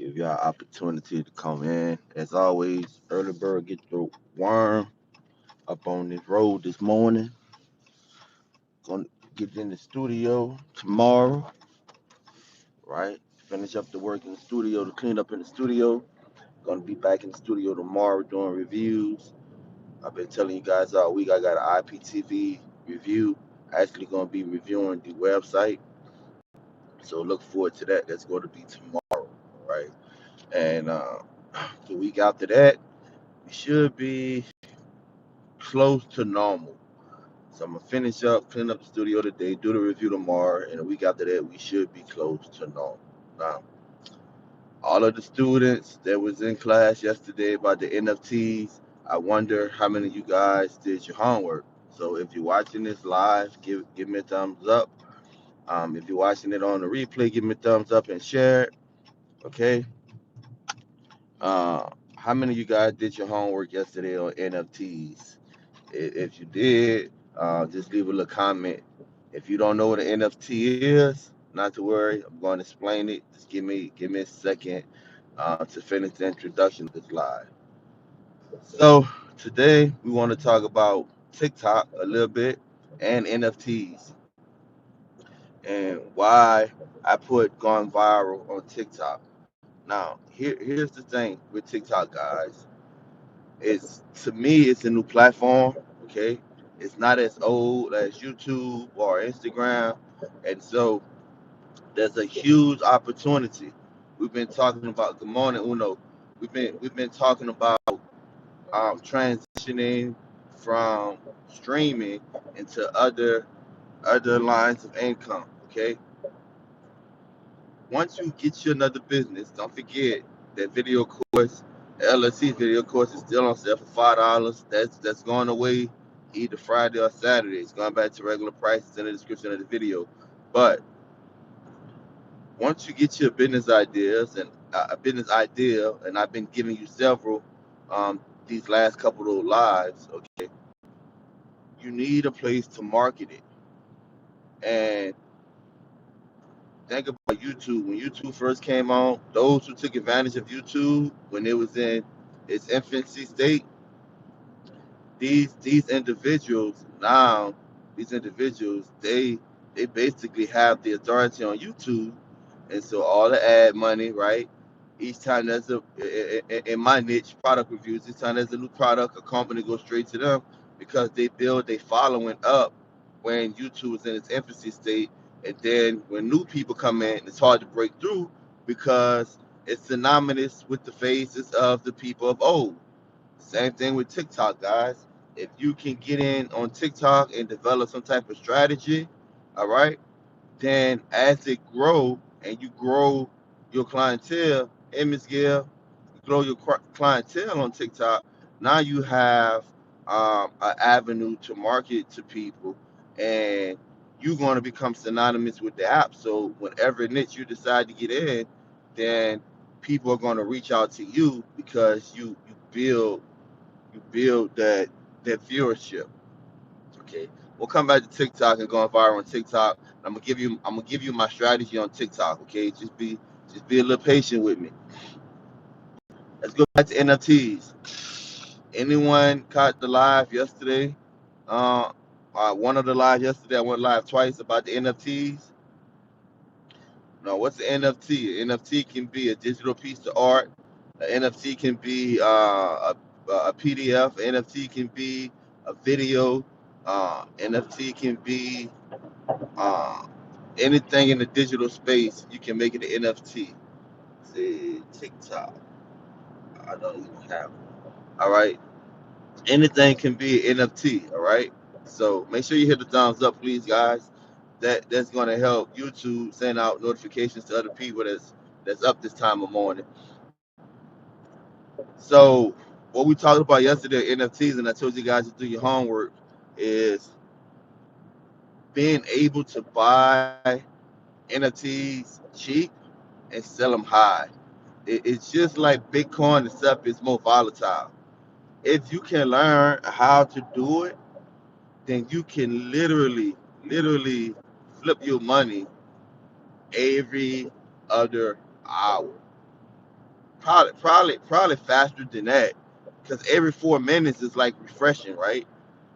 Give y'all opportunity to come in. As always, early bird get the worm up on this road this morning. Gonna get in the studio tomorrow, right? Finish up the work in the studio, to clean up in the studio. Gonna be back in the studio tomorrow doing reviews. I've been telling you guys all week I got an IPTV review. Actually gonna be reviewing the website. So look forward to that. That's going to be tomorrow, right? And the week after that, we should be close to normal. So I'm gonna finish up, clean up the studio today, do the review tomorrow, and a week after that, we should be close to normal. Now, all of the students that was in class yesterday about the NFTs, I wonder how many of you guys did your homework. So if you're watching this live, give me a thumbs up. If you're watching it on the replay, give me a thumbs up and share it. Okay. Uh, how many of you guys did your homework yesterday on NFTs? If you did, just leave a little comment. If you don't know what an NFT is, not to worry. I'm going to explain it. Just give me a second to finish the introduction to this live. So today we want to talk about TikTok a little bit and NFTs and why I put going viral on TikTok. Now, here's the thing with TikTok, guys. It's to me, it's a new platform. Okay, it's not as old as YouTube or Instagram, and so there's a huge opportunity. We've been talking about. Good morning, Uno. We've been talking about transitioning from streaming into other lines of income. Okay, once you get you another business, don't forget that video course, LLC video course is still on sale for $5. That's going away either Friday or Saturday. It's going back to regular prices in the description of the video. But once you get your business ideas and a business idea, and I've been giving you several these last couple of lives, okay, you need a place to market it. And think about YouTube. When YouTube first came on, those who took advantage of YouTube when it was in its infancy state, these individuals now, these individuals, they basically have the authority on YouTube, and so all the ad money, right? Each time there's in my niche product reviews, each time there's a new product, a company goes straight to them because they build a following up when YouTube was in its infancy state, and then when new people come in, it's hard to break through because it's synonymous with the faces of the people of old. Same thing with TikTok, guys. If you can get in on TikTok and develop some type of strategy, all right, then as it grow and you grow your clientele, hey Miss Gail, you grow your clientele on TikTok, now you have an avenue to market to people, and you're going to become synonymous with the app. So whatever niche you decide to get in, then people are going to reach out to you because you build that viewership. Okay, we'll come back to TikTok and going viral on TikTok. I'm gonna give you my strategy on TikTok. Okay, just be a little patient with me. Let's go back to NFTs. Anyone caught the live yesterday? Uh, one of the live yesterday. I went live twice about the NFTs. Now, what's an NFT? An NFT can be a digital piece of art. An NFT can be a PDF. An NFT can be a video. NFT can be uh, anything in the digital space. You can make it an NFT. Say TikTok. I don't even have it. All right. Anything can be an NFT. All right. So make sure you hit the thumbs up, please, guys. That's going to help YouTube send out notifications to other people that's up this time of morning. So what we talked about yesterday, NFTs, and I told you guys to do your homework, is being able to buy NFTs cheap and sell them high. It's just like Bitcoin and stuff is more volatile. If you can learn how to do it, then you can literally flip your money every other hour. Probably faster than that, because every 4 minutes is like refreshing, right?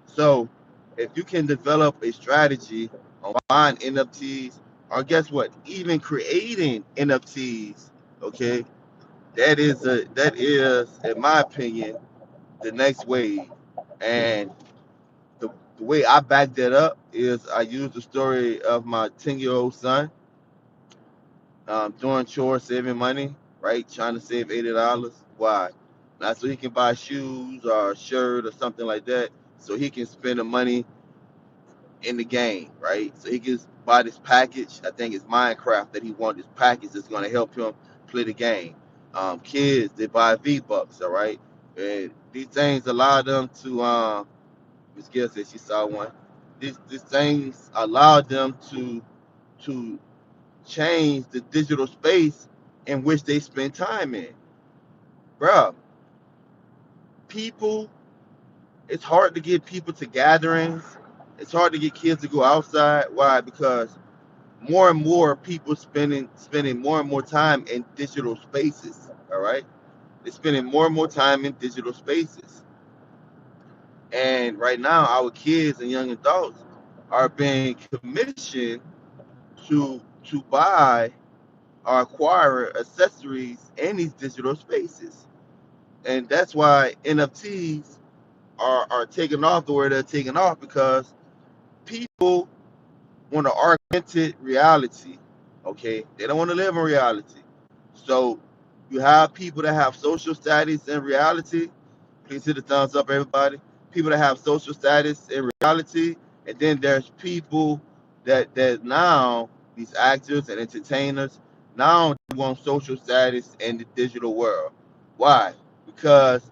So if you can develop a strategy on buying NFTs, or guess what, even creating NFTs, okay, that is, in my opinion, the next wave. And the way I back that up is I use the story of my 10-year-old son, doing chores, saving money, right? Trying to save $80. Why? Not so he can buy shoes or a shirt or something like that. So he can spend the money in the game, right? So he can buy this package. I think it's Minecraft that he wants. This package that's going to help him play the game. Kids, they buy V-Bucks, all right? And these things allow them to, Miss Gill said she saw one. These things allow them to change the digital space in which they spend time in. Bruh, people, it's hard to get people to gatherings. It's hard to get kids to go outside. Why? Because more and more people spending more and more time in digital spaces. All right, they're spending more and more time in digital spaces. And right now, our kids and young adults are being commissioned to buy or acquire accessories in these digital spaces. And that's why NFTs are taking off the way they're taking off, because people want to augmented reality. Okay, they don't want to live in reality. So you have people that have social status in reality. Please hit the thumbs up, everybody. People that have social status in reality, and then there's people that now, these actors and entertainers, now they want social status in the digital world. Why? Because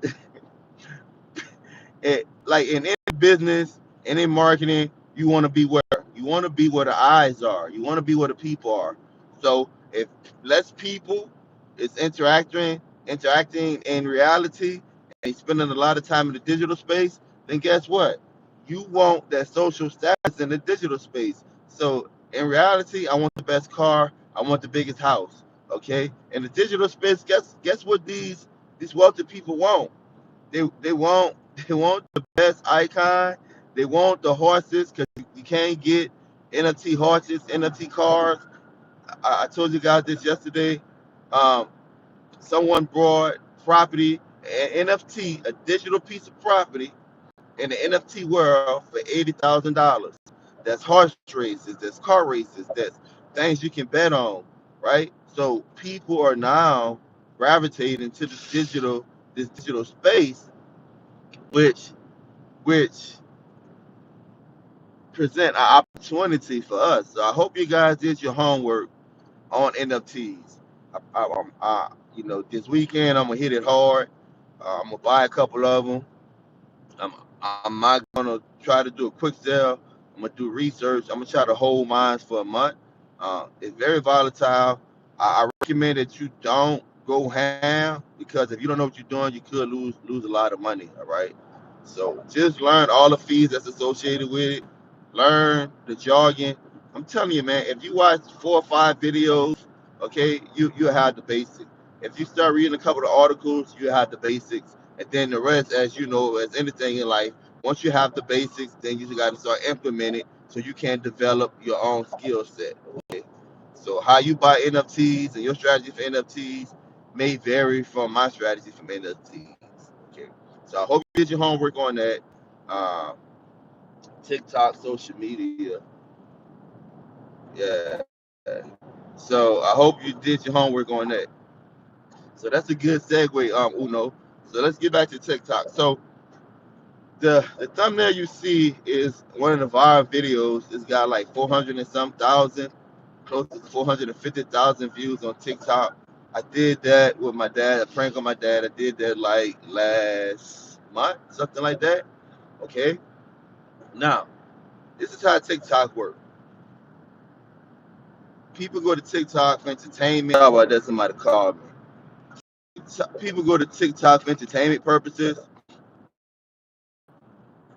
like in any business, any marketing, you want to be where you want to be where the eyes are. You want to be where the people are. So if less people is interacting in reality, and spending a lot of time in the digital space, then guess what? You want that social status in the digital space. So in reality, I want the best car. I want the biggest house. Okay. In the digital space, guess what these wealthy people want? They want they want the best icon. They want the horses, because you can't get NFT horses, NFT cars. I told you guys this yesterday. Um, Someone brought property, an NFT, a digital piece of property in the NFT world for $80,000. That's horse races, that's car races, that's things you can bet on, right? So people are now gravitating to this digital space, which which present an opportunity for us. So I hope you guys did your homework on NFTs. This weekend I'm gonna hit it hard. I'm gonna buy a couple of them. I'm not gonna try to do a quick sale. I'm gonna do research. I'm gonna try to hold mine for a month. It's very volatile. I recommend that you don't go ham, because if you don't know what you're doing, you could lose a lot of money. All right. So just learn all the fees that's associated with it. Learn the jargon. I'm telling you, man. If you watch 4 or 5 videos, okay, you have the basics. If you start reading a couple of articles, you have the basics, and then the rest, as you know, as anything in life, once you have the basics, then you just got to start implementing so you can develop your own skill set. Okay, so how you buy NFTs and your strategy for NFTs may vary from my strategy for NFTs. Okay, so I hope you did your homework on that. Uh, TikTok, social media, yeah. So I hope you did your homework on that. So that's a good segue, Uno. So let's get back to TikTok. So the thumbnail you see is one of the viral videos. It's got like 400 and some thousand, close to 450,000 views on TikTok. I did that with my dad, a prank on my dad. I did that like last month, something like that. Okay. Now, this is how TikTok works. People go to TikTok for entertainment. Oh, well, that's somebody called me. People go to TikTok for entertainment purposes.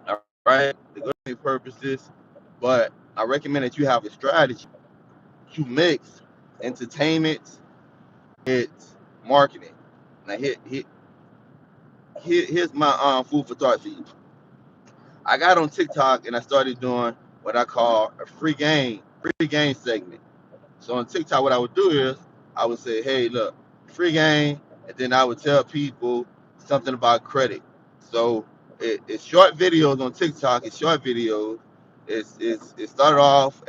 All right. They go to entertainment purposes. But I recommend that you have a strategy to mix entertainment with marketing. Now here's my food for thought for you. I got on TikTok and I started doing what I call a free game segment. So on TikTok, what I would do is I would say, "Hey, look, free game," and then I would tell people something about credit. So it's short videos on TikTok. It's short videos. It started off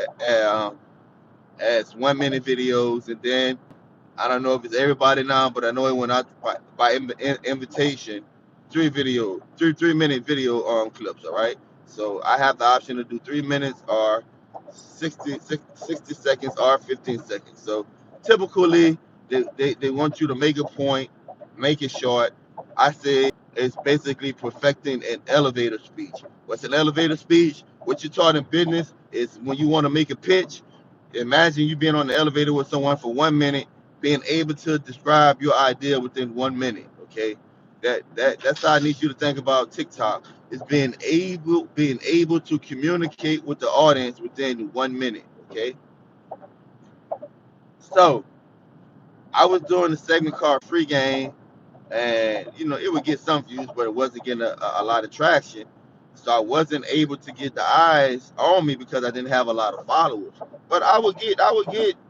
as 1 minute videos, and then I don't know if it's everybody now, but I know it went out by invitation. 3 minute video clips. All right. So I have the option to do 3 minutes or 60 seconds or 15 seconds. So typically they want you to make a point, make it short. I say it's basically perfecting an elevator speech. What's an elevator speech? What you're taught in business is when you want to make a pitch. Imagine you being on the elevator with someone for 1 minute, being able to describe your idea within 1 minute. Okay, that's how I need you to think about TikTok. Is being able to communicate with the audience within 1 minute. Okay, so I was doing a segment called Free Game, and it would get some views, but it wasn't getting a lot of traction. So I wasn't able to get the eyes on me because I didn't have a lot of followers. But I would get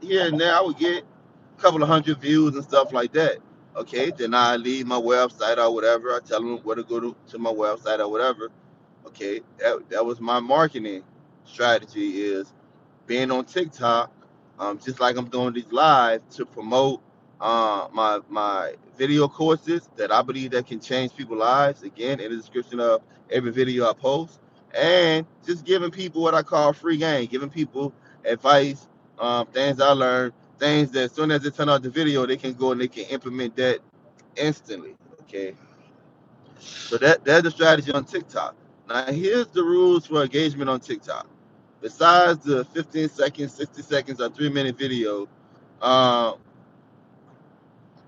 here and there. I would get a couple of hundred views and stuff like that. Okay, then I leave my website or whatever. I tell them where to go to my website or whatever. Okay, that was my marketing strategy is being on TikTok, just like I'm doing these live to promote my video courses that I believe that can change people's lives. Again, in the description of every video I post, and just giving people what I call free game, giving people advice, things I learned, things that as soon as they turn out the video, they can go and they can implement that instantly. Okay, so that's the strategy on TikTok. Now here's the rules for engagement on TikTok. Besides the 15 seconds, 60 seconds, or 3 minute video, uh,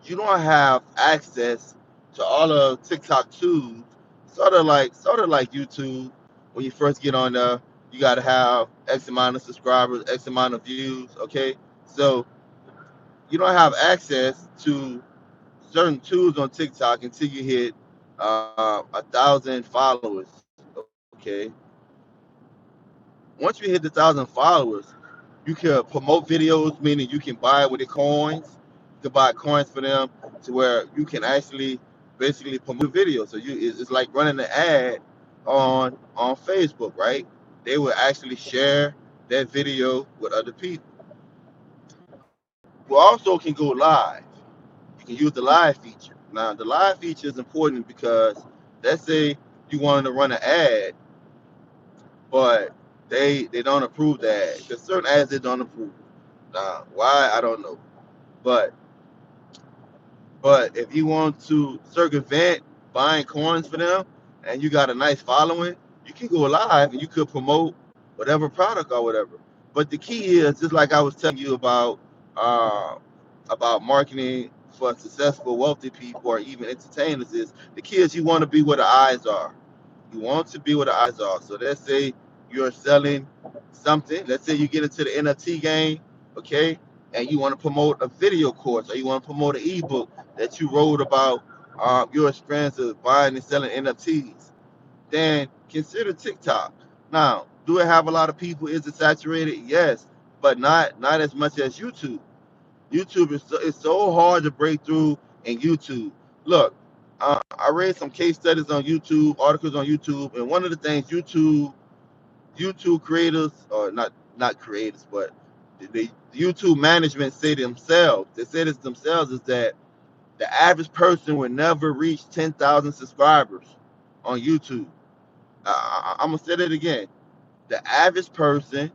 you don't have access to all of TikTok tools. Sort of like YouTube. When you first get on there, you got to have X amount of subscribers, X amount of views. Okay, so you don't have access to certain tools on TikTok until you hit 1,000 followers. Okay, once you hit the 1,000 followers, you can promote videos, meaning you can buy with the coins. You can buy coins for them to where you can actually basically promote your video. So it's like running an ad on Facebook, right? They will actually share that video with other people. You also can go live. You can use the live feature. Now the live feature is important because let's say you wanted to run an ad, but they don't approve the ad. Because certain ads they don't approve. Now why I don't know. But if you want to circumvent buying coins for them and you got a nice following, you can go live and you could promote whatever product or whatever. But the key is just like I was telling you uh, about marketing for successful wealthy people or even entertainers is the key is you want to be where the eyes are. You want to be where the eyes are. So let's say you're selling something. Let's say you get into the NFT game, okay, and you want to promote a video course or you want to promote an ebook that you wrote about your experience of buying and selling NFTs. Then consider TikTok. Now, do it have a lot of people? Is it saturated? Yes, but not as much as YouTube. YouTube is it's so hard to break through in YouTube. Look, I read some case studies on YouTube, articles on YouTube, and one of the things YouTube creators, or not creators, but the YouTube management say themselves, they say this themselves, is that the average person will never reach 10,000 subscribers on YouTube. I'm gonna say that again. The average person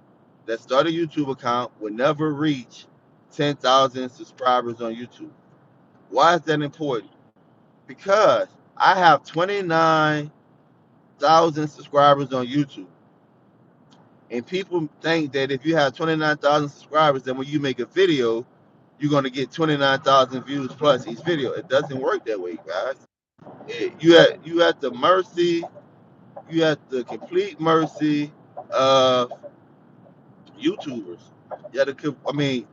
that start a YouTube account will never reach 10,000 subscribers on YouTube. Why is that important? Because I have 29,000 subscribers on YouTube. And people think that if you have 29,000 subscribers, then when you make a video, you're going to get 29,000 views plus each video. It doesn't work that way, guys. You at the mercy, you at the complete mercy of YouTubers. You at the, I mean,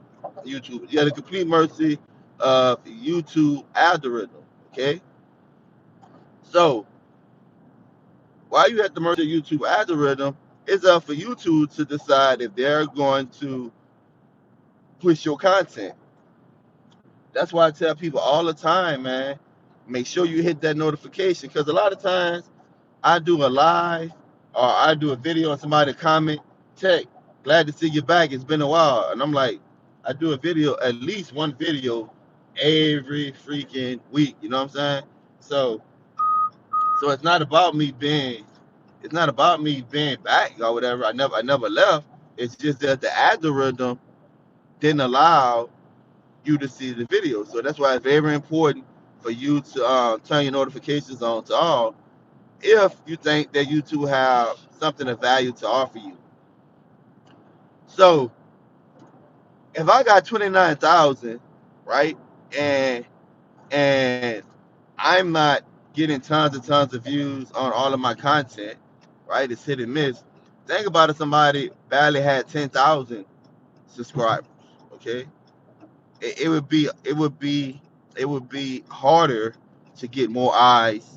YouTubers. You at the complete mercy of YouTube algorithm. Okay, so while you at the mercy of YouTube algorithm, it's up for YouTube to decide if they're going to push your content. That's why I tell people all the time, man, make sure you hit that notification, because a lot of times I do a live or I do a video and somebody comment, Tech, glad to see you back. It's been a while. And I'm like, I do a video, at least one video every freaking week. You know what I'm saying? So it's not about me being back or whatever. I never left. It's just that the algorithm didn't allow you to see the video. So that's why it's very important for you to turn your notifications on to all if you think that you two have something of value to offer you. So if I got 29,000, right, and and I'm not getting tons and tons of views on all of my content, right? It's hit and miss. Think about if somebody barely had 10,000 subscribers. Okay, it would be harder to get more eyes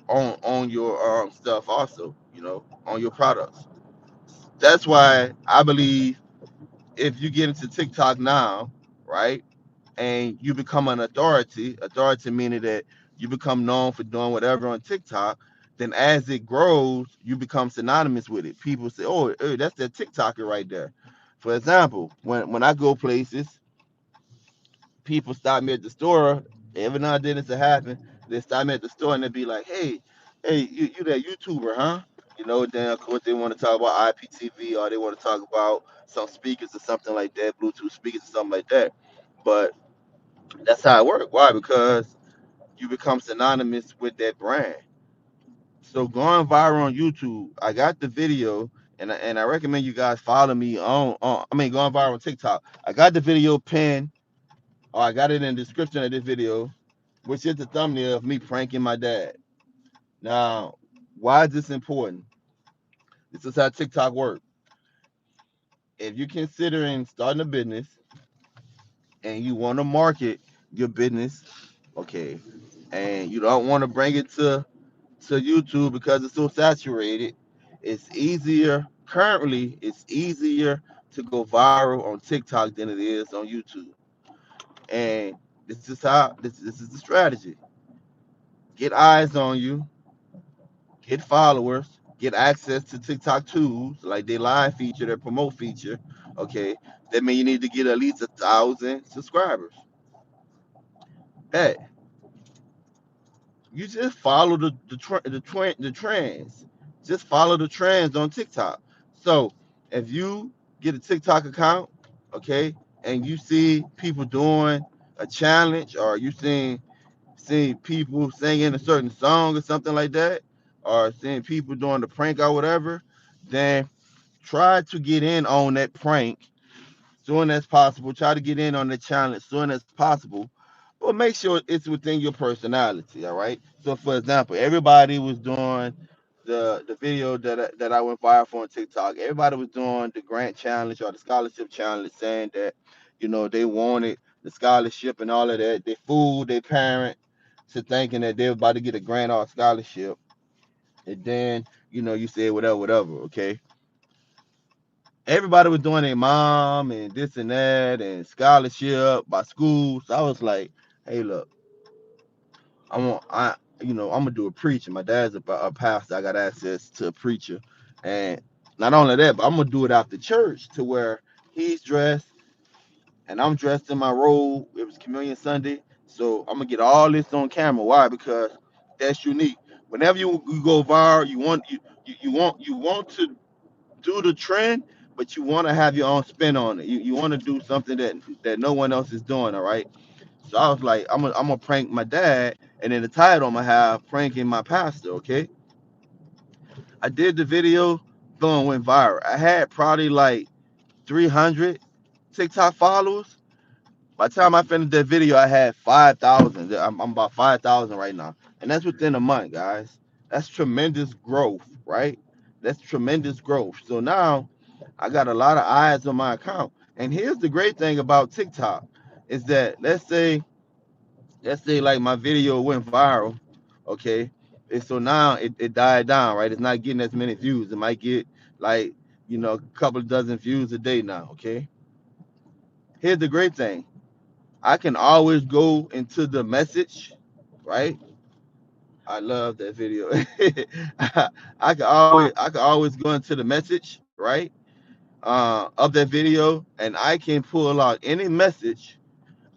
on your stuff also, on your products. That's why I believe if you get into TikTok now, right, and you become an authority meaning that you become known for doing whatever on TikTok, then as it grows, you become synonymous with it. People say, "Oh, hey, that's that TikToker right there." For example, when I go places, people stop me at the store. Every now and then it's to happen. They stop me at the store and they be like, hey, you that YouTuber, huh? Then of course they want to talk about IPTV or they want to talk about some speakers or something like that, Bluetooth speakers or something like that. But that's how it works. Why? Because you become synonymous with that brand. So going viral on YouTube, I got the video, and I recommend you guys follow me going viral on TikTok. I got the video pinned, or I got it in the description of this video, which is the thumbnail of me pranking my dad. Now, why is this important? This is how TikTok works. If you're considering starting a business and you want to market your business, okay, and you don't want to bring it to YouTube because it's so saturated, it's easier to go viral on TikTok than it is on YouTube. And this is the strategy. Get eyes on you, get followers, get access to TikTok tools like their live feature, their promote feature. Okay, that means you need to get at least 1,000 subscribers. Hey, you just follow the trends. Just follow the trends on TikTok. So if you get a TikTok account, okay, and you see people doing a challenge, or you seeing people singing a certain song or something like that, or seeing people doing the prank or whatever, then try to get in on that prank soon as possible. Try to get in on the challenge soon as possible, but make sure it's within your personality. All right. So, for example, everybody was doing the video that I went viral for on TikTok. Everybody was doing the grant challenge or the scholarship challenge, saying that they wanted the scholarship and all of that. They fooled their parent to thinking that they were about to get a grant or a scholarship, and then you said whatever, whatever. Okay, everybody was doing their mom and this and that and scholarship by schools. So I was like, hey, look, I'm gonna do a preacher. My dad's a pastor. I got access to a preacher, and not only that, but I'm gonna do it after church to where he's dressed and I'm dressed in my robe. It was Communion Sunday, so I'm gonna get all this on camera. Why? Because that's unique. Whenever you go viral, you want to do the trend, but you want to have your own spin on it. You want to do something that no one else is doing. All right. So I was like, I'm gonna prank my dad, and then the title I'm gonna have pranking my pastor. Okay. I did the video, boom, went viral. I had probably like 300 TikTok followers. By the time I finished that video, I had 5,000. I'm about 5,000 right now, and that's within a month, guys. That's tremendous growth, right? That's tremendous growth. So now I got a lot of eyes on my account. And here's the great thing about TikTok is that let's say let's say like my video went viral, okay, and so now it died down, right? It's not getting as many views. It might get like, a couple of dozen views a day now, okay. Here's the great thing: I can always go into the message, right? I love that video. I can always go into the message, right, of that video, and I can pull out any message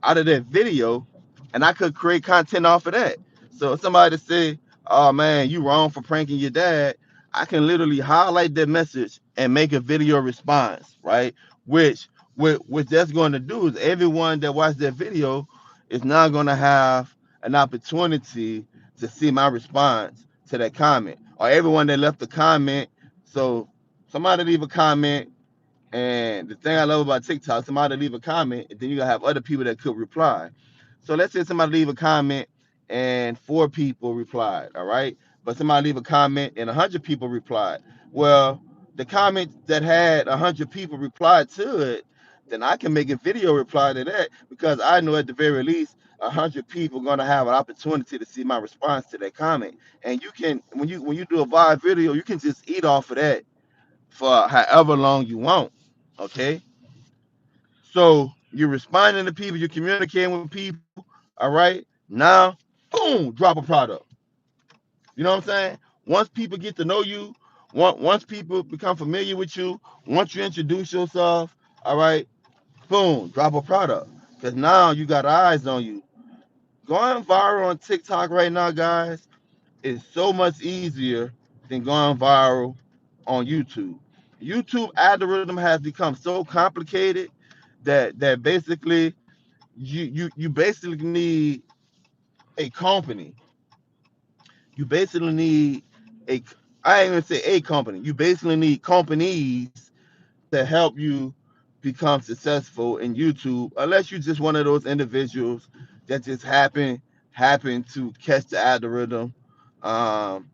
out of that video, and I could create content off of that. So if somebody say, "Oh man, you wrong for pranking your dad," I can literally highlight that message and make a video response, right? Which that's going to do is everyone that watched that video is now going to have an opportunity to see my response to that comment, or everyone that left a comment. So somebody leave a comment, and the thing I love about TikTok, somebody leave a comment, and then you gotta have other people that could reply. So let's say somebody leave a comment and 4 people replied, all right? But somebody leave a comment and 100 people replied. Well, the comment that had 100 people replied to it, then I can make a video reply to that, because I know at the very least 100 people gonna have an opportunity to see my response to that comment. And you can, when you do a live video, you can just eat off of that for however long you want. Okay. So you're responding to people, you're communicating with people. All right. Now, boom, drop a product. You know what I'm saying? Once people get to know you, once people become familiar with you, once you introduce yourself, all right, boom, drop a product. Because now you got eyes on you. Going viral on TikTok right now, guys, is so much easier than going viral on YouTube. YouTube algorithm has become so complicated that basically you basically need a company. You basically need a I ain't even say a company. You basically need companies to help you become successful in YouTube, unless you're just one of those individuals that just happen to catch the algorithm, um,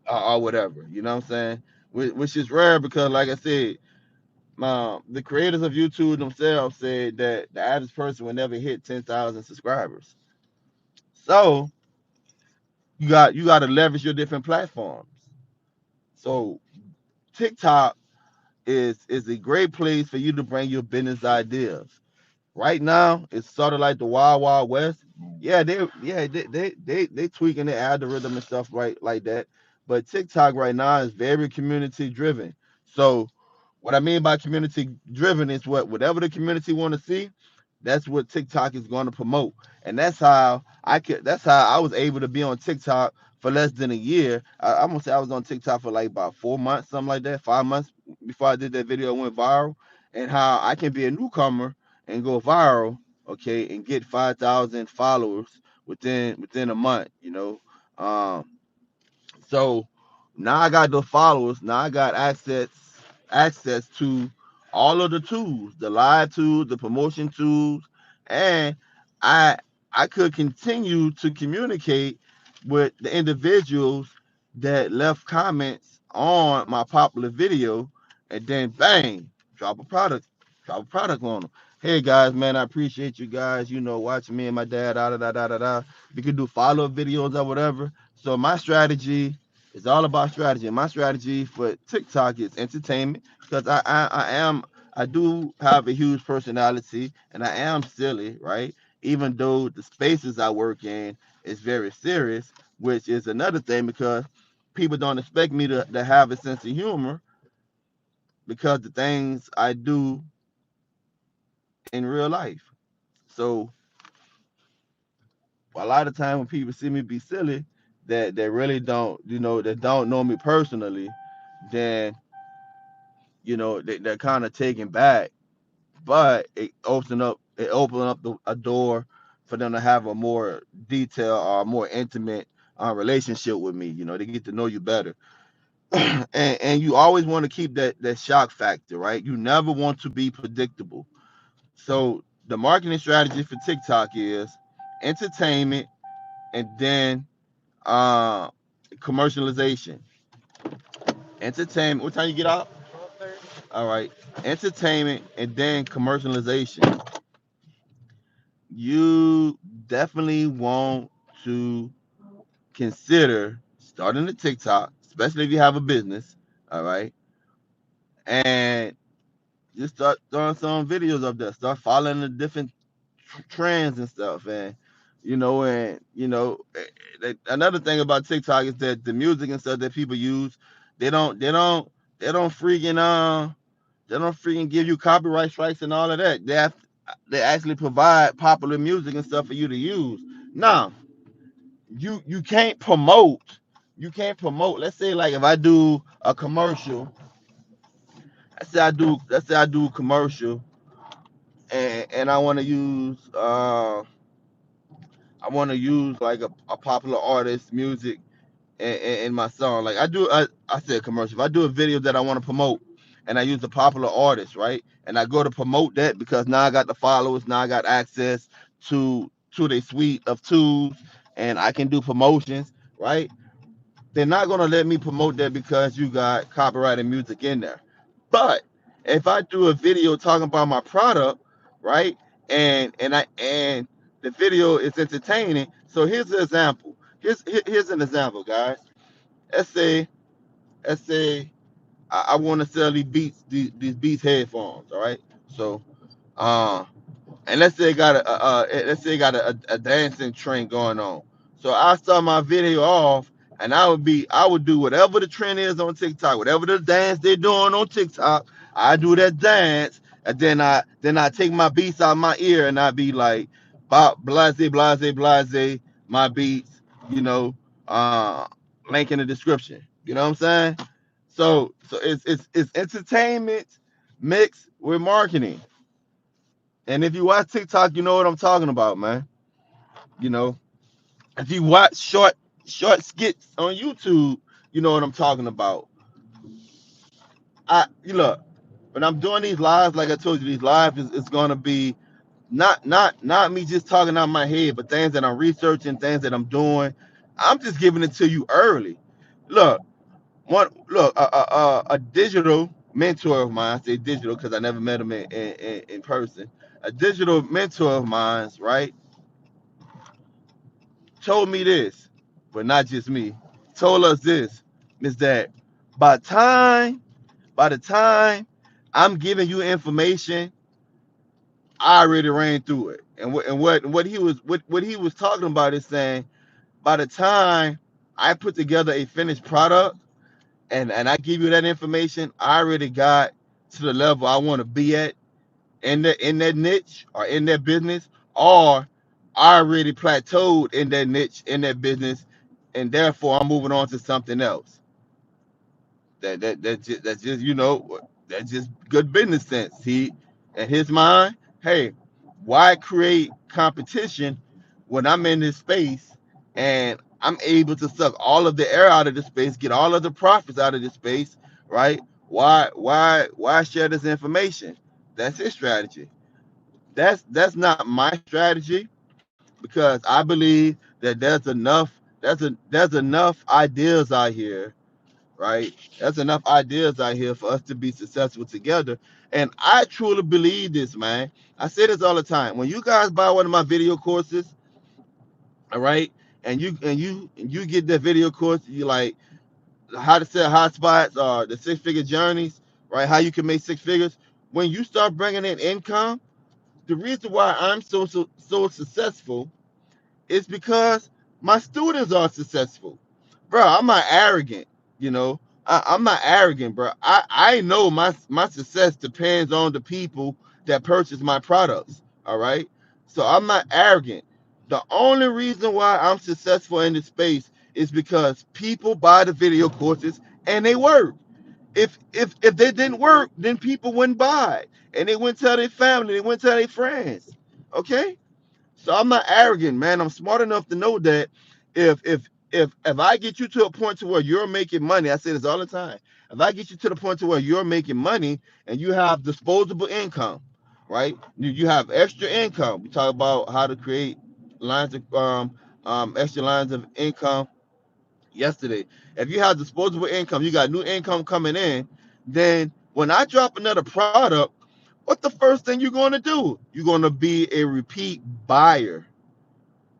or whatever. You know what I'm saying? Which is rare, because, like I said, the creators of YouTube themselves said that the average person would never hit 10,000 subscribers. So you got to leverage your different platforms. So TikTok is a great place for you to bring your business ideas. Right now, it's sort of like the Wild Wild West. Yeah, they tweaking the algorithm and stuff right like that. But TikTok right now is very community driven. So what I mean by community driven is whatever the community want to see, that's what TikTok is going to promote. And that's how I was able to be on TikTok for less than a year. I'm gonna say I was on TikTok for like about 4 months, something like that, 5 months before I did that video went viral. And how I can be a newcomer and go viral, okay, and get 5,000 followers within a month. So now I got the followers. Now I got access to all of the tools, the live tools, the promotion tools, and I I could continue to communicate with the individuals that left comments on my popular video, and then bang, drop a product, drop a product on them. Hey guys, man, I appreciate you guys, watching me and my dad, da da da da da da. We could do follow-up videos or whatever. So my strategy, it's all about strategy. My strategy for TikTok is entertainment, because I do have a huge personality, and I am silly, right? Even though the spaces I work in is very serious, which is another thing, because people don't expect me to have a sense of humor, because the things I do in real life. So a lot of time when people see me be silly, that really don't, that don't know me personally, then they're kind of taken back. But it opened up a door for them to have a more detailed or more intimate relationship with me. They get to know you better. And you always want to keep that shock factor, right? You never want to be predictable. So the marketing strategy for TikTok is entertainment, and then uh commercialization. Entertainment. What time you get out? 12:30. All right. Entertainment and then commercialization. You definitely want to consider starting a TikTok, especially if you have a business. All right, and just start throwing some videos up there. Start following the different trends and stuff, another thing about TikTok is that the music and stuff that people use, they don't, they don't, they don't freaking they don't freaking give you copyright strikes and all of that. They actually provide popular music and stuff for you to use. Now, you can't promote. You can't promote. Let's say like if I do a commercial, let's say I do a commercial and I want to use like a popular artist music in my song. Like I said commercial. If I do a video that I want to promote and I use a popular artist, right? And I go to promote that because now I got the followers, now I got access to their suite of tools and I can do promotions, right? They're not gonna let me promote that because you got copyrighted music in there. But if I do a video talking about my product, right, and the video is entertaining, so here's an example. Here's an example, guys. Let's say let's say I want to sell these Beats headphones, all right. So uh, and let's say it got a dancing trend going on. So I start my video off, and I would do whatever the trend is on TikTok, whatever the dance they're doing on TikTok. I do that dance, and then I take my beats out my ear, and I be like, blase blase blase, my beats, you know, uh, link in the description. You know what I'm saying? So it's entertainment mixed with marketing. And if you watch TikTok, you know what I'm talking about, man. You know, if you watch short skits on YouTube, you know what I'm talking about. You look, when I'm doing these lives, like I told you, these lives is gonna be not me just talking out my head, but things that I'm researching, things that I'm doing. I'm just giving it to you early. Look, a digital mentor of mine. I say digital because I never met him in person. A digital mentor of mine's, right, told me this, but not just me, told us this, is that by time, by the time I'm giving you information, I already ran through it. What he was talking about is saying by the time I put together a finished product and I give you that information, I already got to the level I want to be at in that niche or in that business, or I already plateaued in that niche in that business, and therefore I'm moving on to something else. That's just that's just good business sense. He, in his mind, hey, why create competition when I'm in this space and I'm able to suck all of the air out of the space, get all of the profits out of the space, right? Why share this information? That's his strategy. That's not my strategy because I believe that there's enough ideas out here, right? There's enough ideas out here for us to be successful together. And I truly believe this, man. I say this all the time. When you guys buy one of my video courses, all right, and you get that video course, you like how to sell hotspots or the six-figure journeys, right? How you can make six figures. When you start bringing in income, the reason why I'm so successful is because my students are successful. Bro, I'm not arrogant, you know. I'm not arrogant, bro. I know my success depends on the people that purchase my products. All right. So I'm not arrogant. The only reason why I'm successful in this space is because people buy the video courses and they work. If they didn't work, then people wouldn't buy. And they wouldn't tell their family, they wouldn't tell their friends. Okay? So I'm not arrogant, man. I'm smart enough to know that if if if I get you to a point to where you're making money, I say this all the time. If I get you to the point to where you're making money and you have disposable income, right? You have extra income. We talk about how to create lines of extra lines of income yesterday. If you have disposable income, you got new income coming in, then when I drop another product, what the first thing you're going to do? You're going to be a repeat buyer.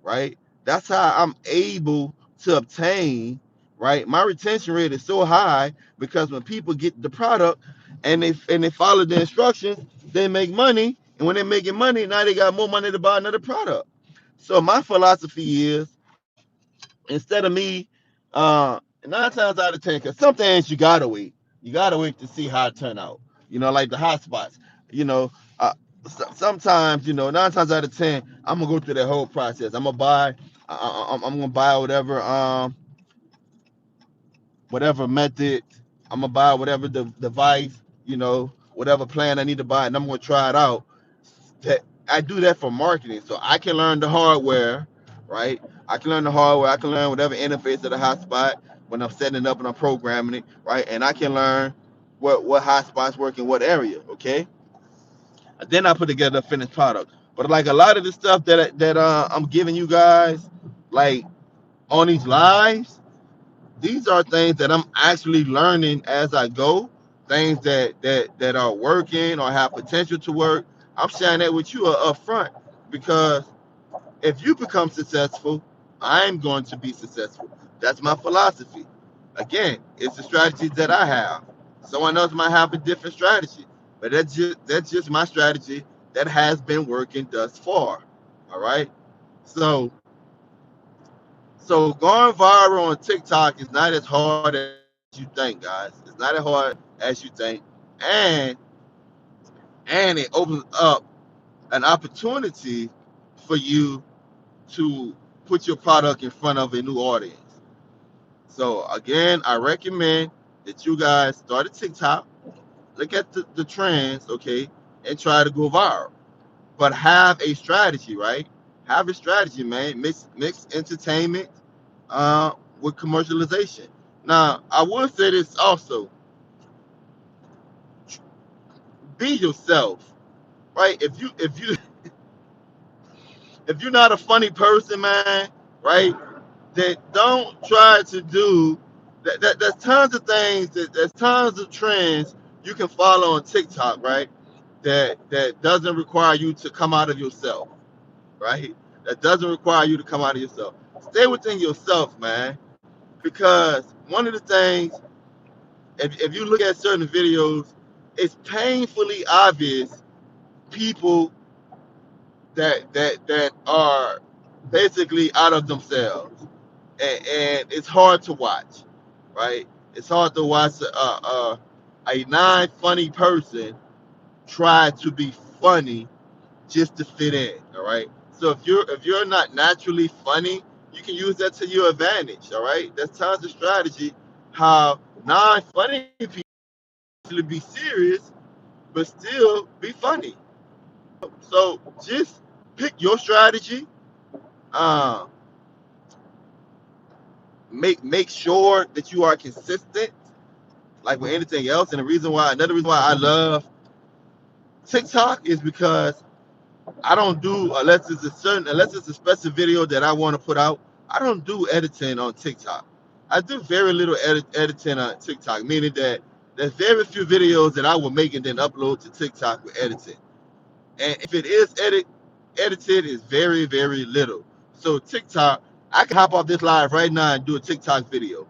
right? That's how I'm able to obtain, right? My retention rate is so high because when people get the product and they follow the instructions, they make money. And when they're making money, now they got more money to buy another product. So my philosophy is instead of me, nine times out of ten, because some things you gotta wait. You gotta wait to see how it turn out. Like the hot spots. You know, uh, sometimes nine times out of ten, I'm gonna go through that whole process. I'm gonna buy. I'm gonna buy whatever method. I'm gonna buy whatever the device. Whatever plan I need to buy, and I'm gonna try it out. That I do that for marketing, so I can learn the hardware, right? I can learn the hardware. I can learn whatever interface of the hotspot when I'm setting it up and I'm programming it, right? And I can learn what hotspots work in what area, okay? And then I put together a finished product. But like a lot of the stuff that I'm giving you guys, like on these lives, these are things that I'm actually learning as I go. Things that are working or have potential to work. I'm sharing that with you up front because if you become successful, I'm going to be successful. That's my philosophy. Again, it's the strategies that I have. Someone else might have a different strategy, but that's just my strategy that has been working thus far. All right. So so going viral on TikTok is not as hard as you think, guys. It's not as hard as you think, and and it opens up an opportunity for you to put your product in front of a new audience. So again, I recommend that you guys start a TikTok, look at the trends, okay, and try to go viral. But have a strategy, right? Have a strategy, man. Mix entertainment with commercialization. Now, I will say this also: be yourself, right? If you're not a funny person, man, right? Then don't try to do that. There's tons of things. There's tons of trends you can follow on TikTok, right? That doesn't require you to come out of yourself, right? That doesn't require you to come out of yourself. Stay within yourself, man. Because one of the things, if you look at certain videos, it's painfully obvious people that are basically out of themselves, and it's hard to watch, right? It's hard to watch a non-funny person try to be funny just to fit in. All right. So if you're not naturally funny, you can use that to your advantage. All right. There's tons of strategy how non-funny people actually be serious but still be funny. So just pick your strategy. Uh, make sure that you are consistent, like with anything else. And another reason why I love TikTok is because I don't do unless it's a special video that I want to put out. I don't do editing on TikTok. I do very little editing on TikTok, meaning that there's very few videos that I will make and then upload to TikTok with editing. And if it is edited, it's very very little. So TikTok, I can hop off this live right now and do a TikTok video.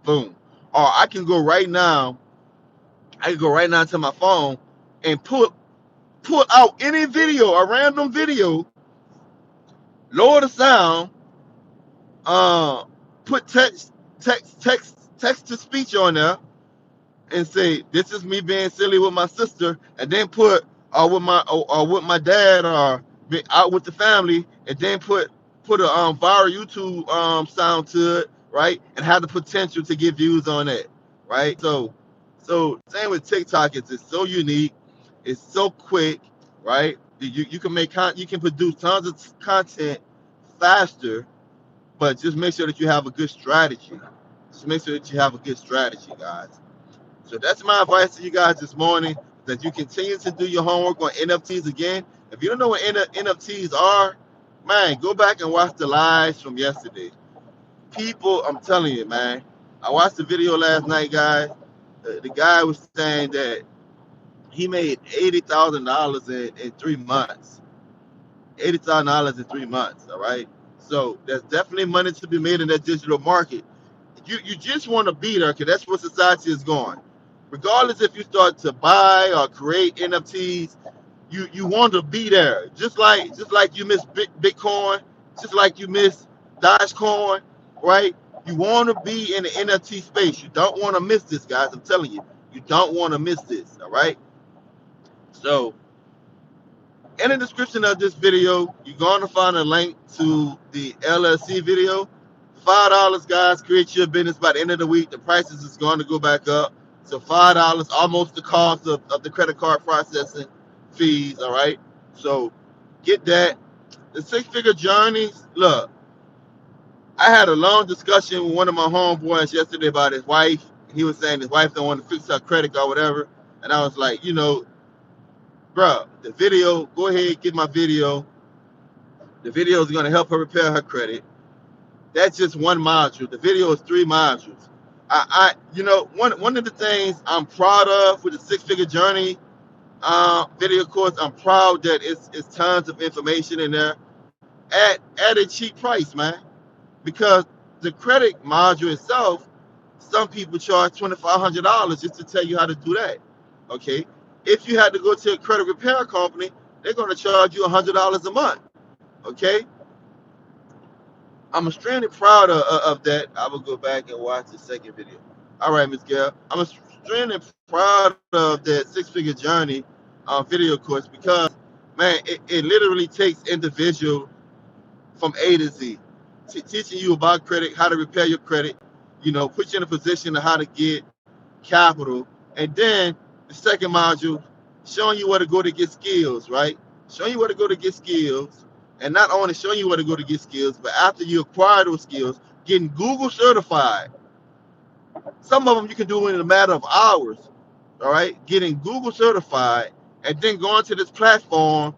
Boom. Or I can go right now to my phone and pull out any video, a random video, lower the sound, uh, put text to speech on there, and say this is me being silly with my sister, and then put or with my dad or out with the family, and then put a viral YouTube sound to it, right, and have the potential to get views on it, right? So same with TikTok, it's so unique, it's so quick, right? You can you can produce tons of content faster, but just make sure that you have a good strategy. Just make sure that you have a good strategy, guys. So that's my advice to you guys this morning, that you continue to do your homework on NFTs again. If you don't know what NFTs are, man, go back and watch the lives from yesterday. People, I'm telling you, man, I watched the video last night, guys. The guy was saying that he made $80,000 in 3 months. $80,000 in 3 months, all right? So there's definitely money to be made in that digital market. You just want to be there because that's where society is going. Regardless if you start to buy or create NFTs, you want to be there. Just like you miss Bitcoin, just like you miss Dogecoin, right? You want to be in the NFT space. You don't want to miss this, guys. I'm telling you, you don't want to miss this. All right. So in the description of this video, you're going to find a link to the LLC video. $5, guys, create your business by the end of the week. The prices is going to go back up. So $5, almost the cost of the credit card processing fees, all right? So get that. The six-figure journeys, look, I had a long discussion with one of my homeboys yesterday about his wife. He was saying his wife don't want to fix her credit or whatever. And I was like, bro, the video, go ahead, get my video. The video is going to help her repair her credit. That's just one module. The video is 3 modules. One of the things I'm proud of with the six-figure journey video course, I'm proud that it's tons of information in there at a cheap price, man. Because the credit module itself, some people charge $2,500 just to tell you how to do that. Okay, if you had to go to a credit repair company, they're going to charge you $100 a month. Okay, I'm extremely proud of that. I will go back and watch the second video. All right, Miss Gail. I'm extremely proud of that six-figure journey video course because, man, it literally takes individual from A to Z, teaching you about credit, how to repair your credit, put you in a position of how to get capital. And then the second module, showing you where to go to get skills, right? Showing you where to go to get skills. And not only showing you where to go to get skills, but after you acquire those skills, getting Google certified. Some of them you can do in a matter of hours, all right? Getting Google certified and then going to this platform,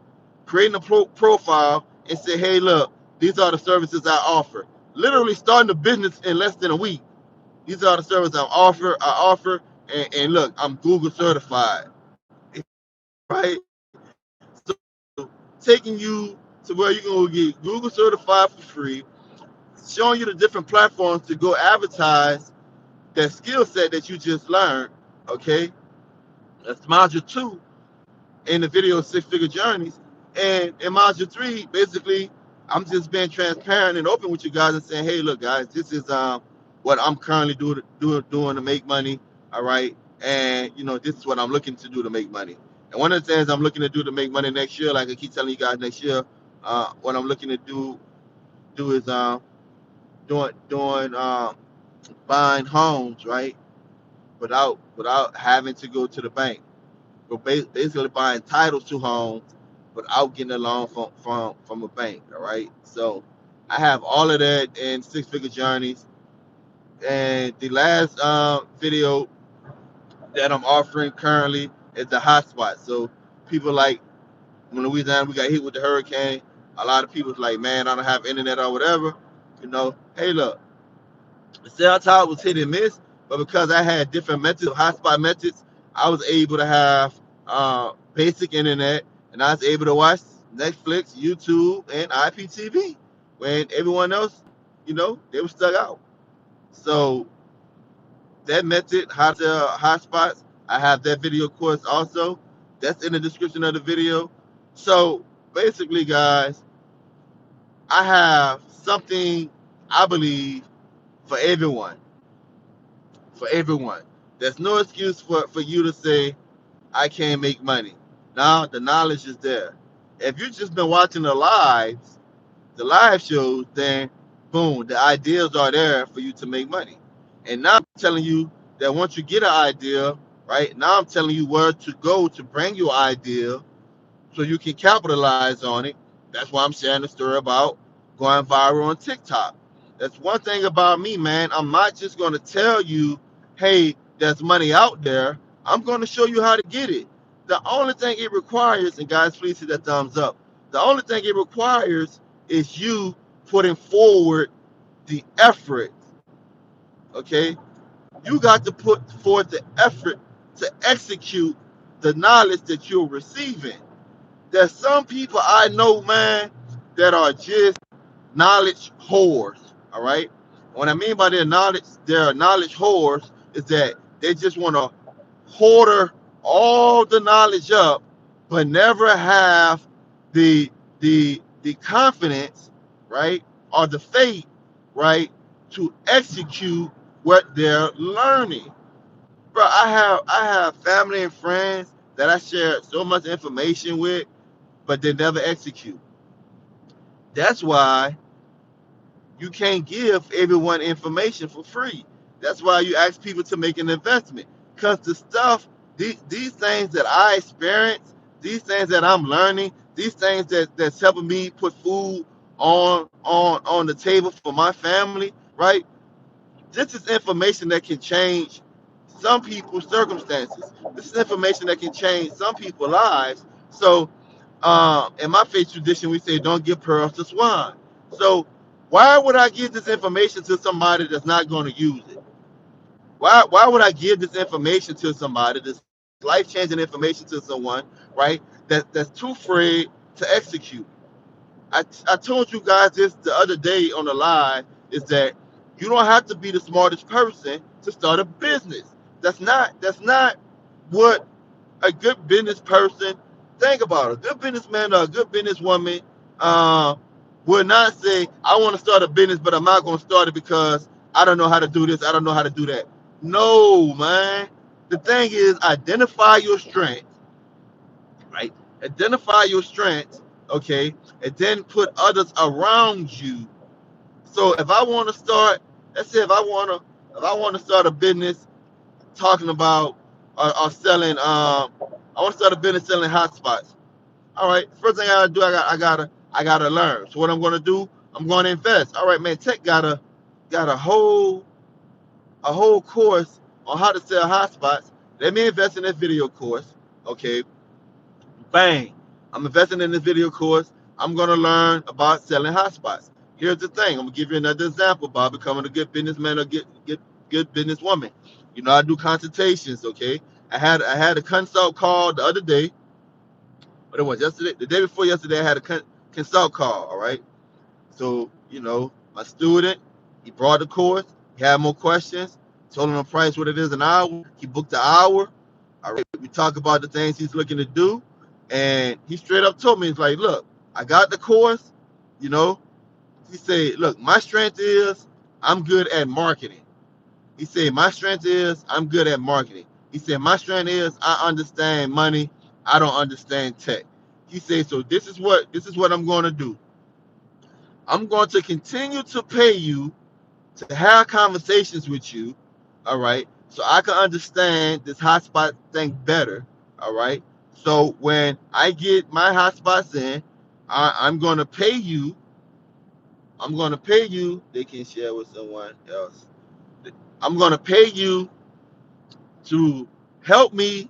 creating a profile and say, hey, look, these are the services I offer. Literally starting a business in less than a week. These are the services I offer, and look, I'm Google certified, right? So taking you to where you're gonna get Google certified for free, showing you the different platforms to go advertise that skill set that you just learned. Okay, that's module 2 in the video six-figure journeys, and in module 3, basically, I'm just being transparent and open with you guys and saying, hey, look, guys, this is what I'm currently doing to make money. All right, and this is what I'm looking to do to make money. And one of the things I'm looking to do to make money next year, like I keep telling you guys, next year, what I'm looking to do is doing buying homes, right, without having to go to the bank. But basically buying titles to homes without getting a loan from a bank. All right. So I have all of that in six-figure journeys. And the last video that I'm offering currently is the hotspot. So people like when Louisiana we got hit with the hurricane, a lot of people's like, man, I don't have internet or whatever. Hey, look, the cell tower was hit and miss, but because I had different methods of hotspot methods, I was able to have basic internet, and I was able to watch Netflix, YouTube, and IPTV when everyone else, they were stuck out. So that method, how to hotspots, I have that video course also. That's in the description of the video. So basically, guys, I have something I believe for everyone. For everyone. There's no excuse for you to say, I can't make money. Now the knowledge is there. If you've just been watching the live shows, then boom, the ideas are there for you to make money. And now I'm telling you that once you get an idea, right, now I'm telling you where to go to bring your idea so you can capitalize on it. That's why I'm sharing the story about going viral on TikTok. That's one thing about me, man. I'm not just going to tell you, hey, there's money out there. I'm going to show you how to get it. The only thing it requires, and guys, please hit that thumbs up. The only thing it requires is you putting forward the effort. Okay? You got to put forth the effort to execute the knowledge that you're receiving. There's some people I know, man, that are just knowledge whores. All right. What I mean by their knowledge whores is that they just want to hoarder all the knowledge up, but never have the confidence, right, or the faith, right, to execute what they're learning. Bro, I have family and friends that I share so much information with, but they never execute. That's why you can't give everyone information for free. That's why you ask people to make an investment. Because the stuff, these things that I experience, these things that I'm learning, these things that's helping me put food on the table for my family, right? This is information that can change some people's circumstances. This is information that can change some people's lives. So in my faith tradition, we say don't give pearls to swine. So why would I give this information to somebody that's not going to use it? Why would I give this information to somebody, this life changing information to someone, right? That's too afraid to execute. I told you guys this the other day on the live is that you don't have to be the smartest person to start a business. That's not what a good business person, think about it. A good businessman or a good businesswoman uh, would not say, I want to start a business, but I'm not going to start it because I don't know how to do this, I don't know how to do that. No, man. The thing is, identify your strengths, right? Identify your strengths, okay? And then put others around you. So if I want to start, let's say if I want to start a business talking about or selling I want to start a business selling hotspots. All right, first thing I gotta do, I gotta learn. So what I'm gonna do, I'm gonna invest. All right, man, Tech got a whole course on how to sell hotspots. Let me invest in this video course. Okay, bang. I'm investing in this video course. I'm gonna learn about selling hotspots. Here's the thing. I'm gonna give you another example about becoming a good businessman or get good businesswoman. You know, I do consultations. Okay, I had a consult call the other day. What it was yesterday, the day before yesterday, I had a consult call. All right. So, my student, he brought the course, he had more questions, told him the price, what it is an hour. He booked the hour. All right, we talk about the things he's looking to do. And he straight up told me, he's like, look, I got the course, you know. He said, look, my strength is I'm good at marketing. He said, my strength is I'm good at marketing. He said, my strength is I understand money. I don't understand tech. He said, so this is what I'm going to do. I'm going to continue to pay you to have conversations with you, all right, so I can understand this hotspot thing better, all right. So when I get my hotspots in, I'm going to pay you. I'm going to pay you. They can share with someone else. I'm going to pay you to help me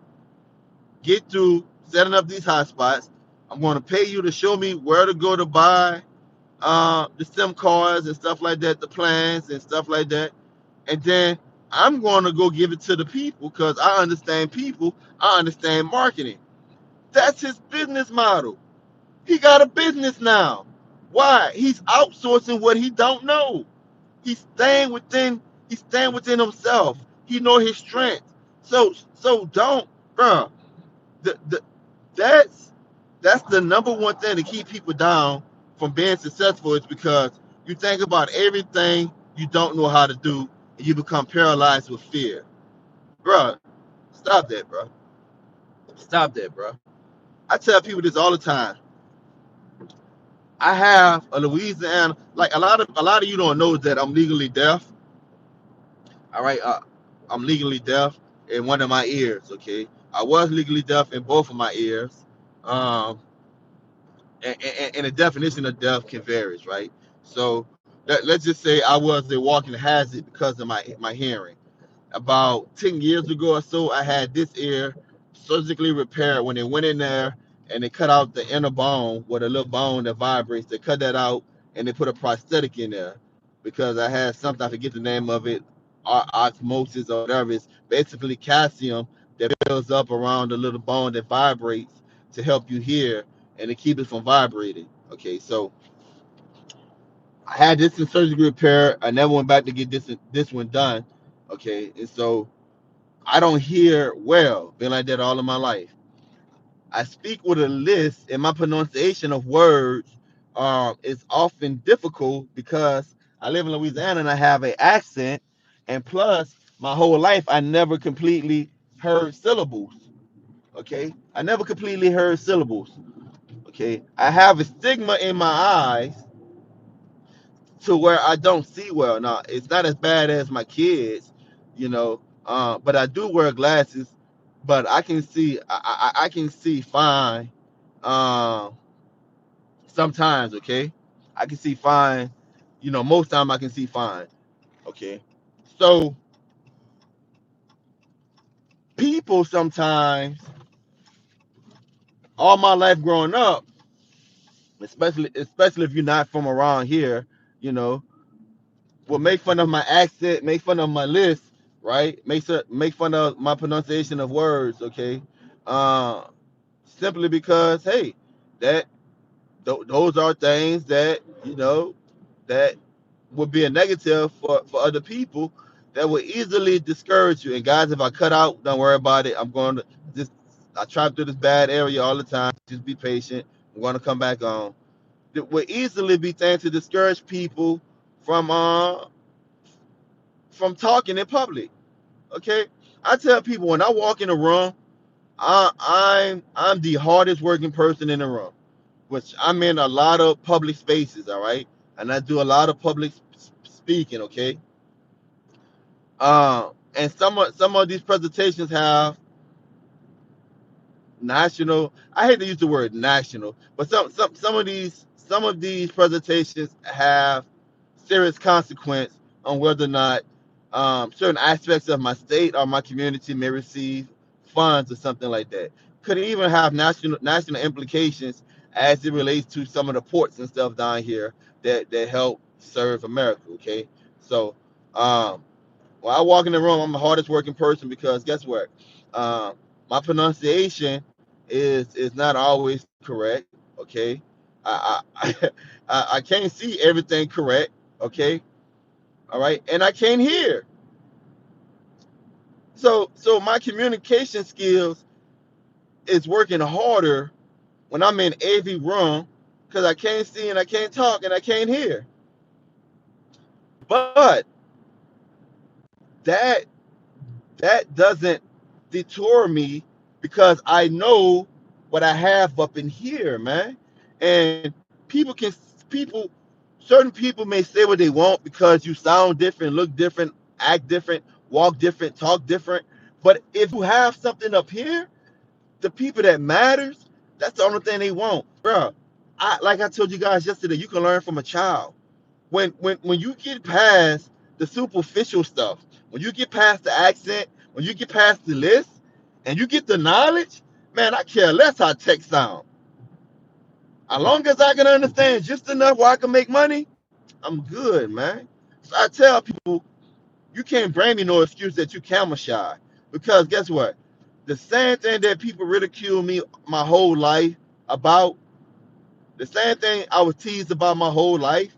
get through setting up these hotspots. I'm going to pay you to show me where to go to buy the SIM cards and stuff like that, the plans and stuff like that. And then I'm going to go give it to the people because I understand people. I understand marketing. That's his business model. He got a business now. Why? He's outsourcing what he don't know. He's staying within. He's staying within himself. He know his strength. So don't, bro. The that's that's the number one thing to keep people down from being successful is because you think about everything you don't know how to do and you become paralyzed with fear. Bro, stop that, bro. Stop that, bro. I tell people this all the time. I have a Louisiana, like a lot of you don't know that I'm legally deaf. All right, I'm legally deaf in one of my ears. Okay, I was legally deaf in both of my ears. Um, and the definition of deaf can vary, right? So let's just say I was a walking hazard because of my hearing. About 10 years ago or so, I had this ear surgically repaired when they went in there and they cut out the inner bone with a little bone that vibrates. They cut that out and they put a prosthetic in there because I had something, I forget the name of it, osmosis or whatever. It's basically calcium that builds up around the little bone that vibrates to help you hear and to keep it from vibrating. Okay, so I had this in surgery repair. I never went back to get this one done. Okay, and so I don't hear well. Been like that all of my life. I speak with a list, and my pronunciation of words is often difficult because I live in Louisiana and I have an accent, and plus my whole life I never completely heard syllables. Okay, I never completely heard syllables. Okay, I have a stigma in my eyes to where I don't see well. Now it's not as bad as my kids, but I do wear glasses, but I can see I can see fine. Um, Sometimes, okay, I can see fine. Most time I can see fine. Okay, so people sometimes, all my life growing up, especially if you're not from around here, you know, will make fun of my accent, make fun of my list, right? Make fun of my pronunciation of words, okay? Uh, Simply because, hey, that those are things that that would be a negative for other people that would easily discourage you. And guys, if I cut out, don't worry about it. I'm going to just I travel through this bad area all the time. Just be patient. I'm going to come back on. It would easily be things to discourage people from talking in public. Okay, I tell people when I walk in a room, I'm the hardest working person in the room, which I'm in a lot of public spaces. All right, and I do a lot of public speaking. Okay, and some of these presentations have national. I hate to use the word national, but some of these presentations have serious consequence on whether or not certain aspects of my state or my community may receive funds or something like that. Could even have national implications as it relates to some of the ports and stuff down here that help serve America. Okay, so um, when I walk in the room, I'm the hardest working person because guess what? My pronunciation is not always correct. Okay, I I can't see everything correct. Okay, all right, and I can't hear. So my communication skills is working harder when I'm in every room because I can't see and I can't talk and I can't hear. But that that doesn't deter me because I know what I have up in here, man. And people certain people may say what they want because you sound different, look different, act different, walk different, talk different. But if you have something up here, the people that matters, that's the only thing they want, bro. Like I told you guys yesterday, you can learn from a child when you get past the superficial stuff, when you get past the accent, when you get past the list, and you get the knowledge, man, I care less how text sound. As long as I can understand just enough where I can make money, I'm good, man. So I tell people, you can't bring me no excuse that you camera shy, because guess what? The same thing that people ridicule me my whole life about, the same thing I was teased about my whole life.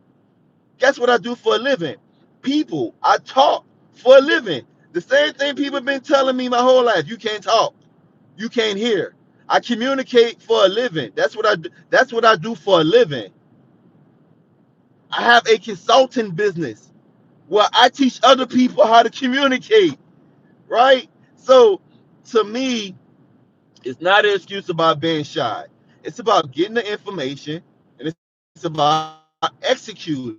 Guess what I do for a living? People, I talk for a living. The same thing people have been telling me my whole life. You can't talk. You can't hear. I communicate for a living. That's what I do. That's what I do for a living. I have a consulting business where I teach other people how to communicate, right? So to me, it's not an excuse about being shy. It's about getting the information and it's about executing.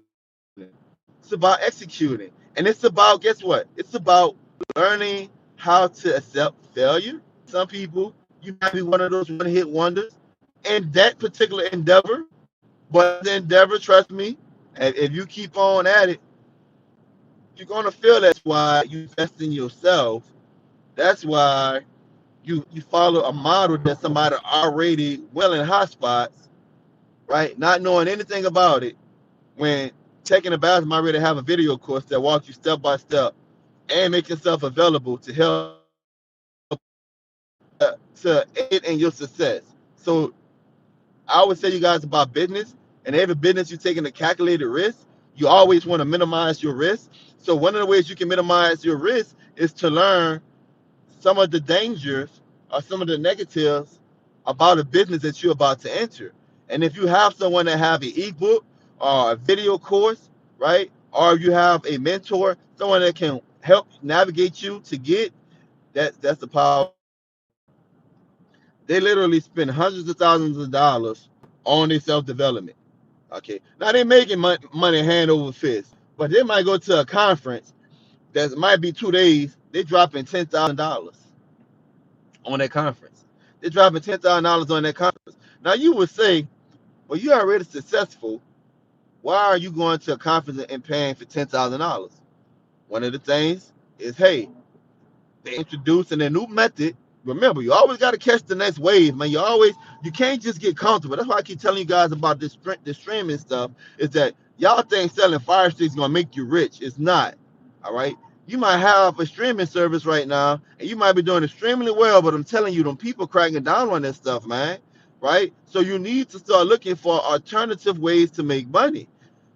It's about executing. And it's about, guess what? It's about learning how to accept failure. Some people, you might be one of those one-hit wonders in that particular endeavor, but the endeavor, trust me, and if you keep on at it, you're gonna feel that's why you invest in yourself. That's why you follow a model that somebody already well in hot spots, right? Not knowing anything about it. When taking a bathroom, I already have a video course that walks you step by step and make yourself available to help to aid in your success. So I always tell you guys about business, and every business you're taking a calculated risk. You always want to minimize your risk. So one of the ways you can minimize your risk is to learn some of the dangers or some of the negatives about a business that you're about to enter. And if you have someone that have an ebook or a video course, right, or you have a mentor, someone that can help navigate you to get that's the power. They literally spend hundreds of thousands of dollars on their self-development. Okay, now they're making money hand over fist, but they might go to a conference that might be 2 days. They're dropping $10,000 on that conference. They're dropping $10,000 on that conference. Now you would say, well, you're already successful. Why are you going to a conference and paying for $10,000? One of the things is, hey, they're introducing a new method. Remember, you always got to catch the next wave, man. You can't just get comfortable. That's why I keep telling you guys about this streaming stuff. Is that y'all think selling Fire Stick is gonna make you rich? It's not. All right. You might have a streaming service right now, and you might be doing extremely well, but I'm telling you, them people cracking down on that stuff, man. Right. So you need to start looking for alternative ways to make money.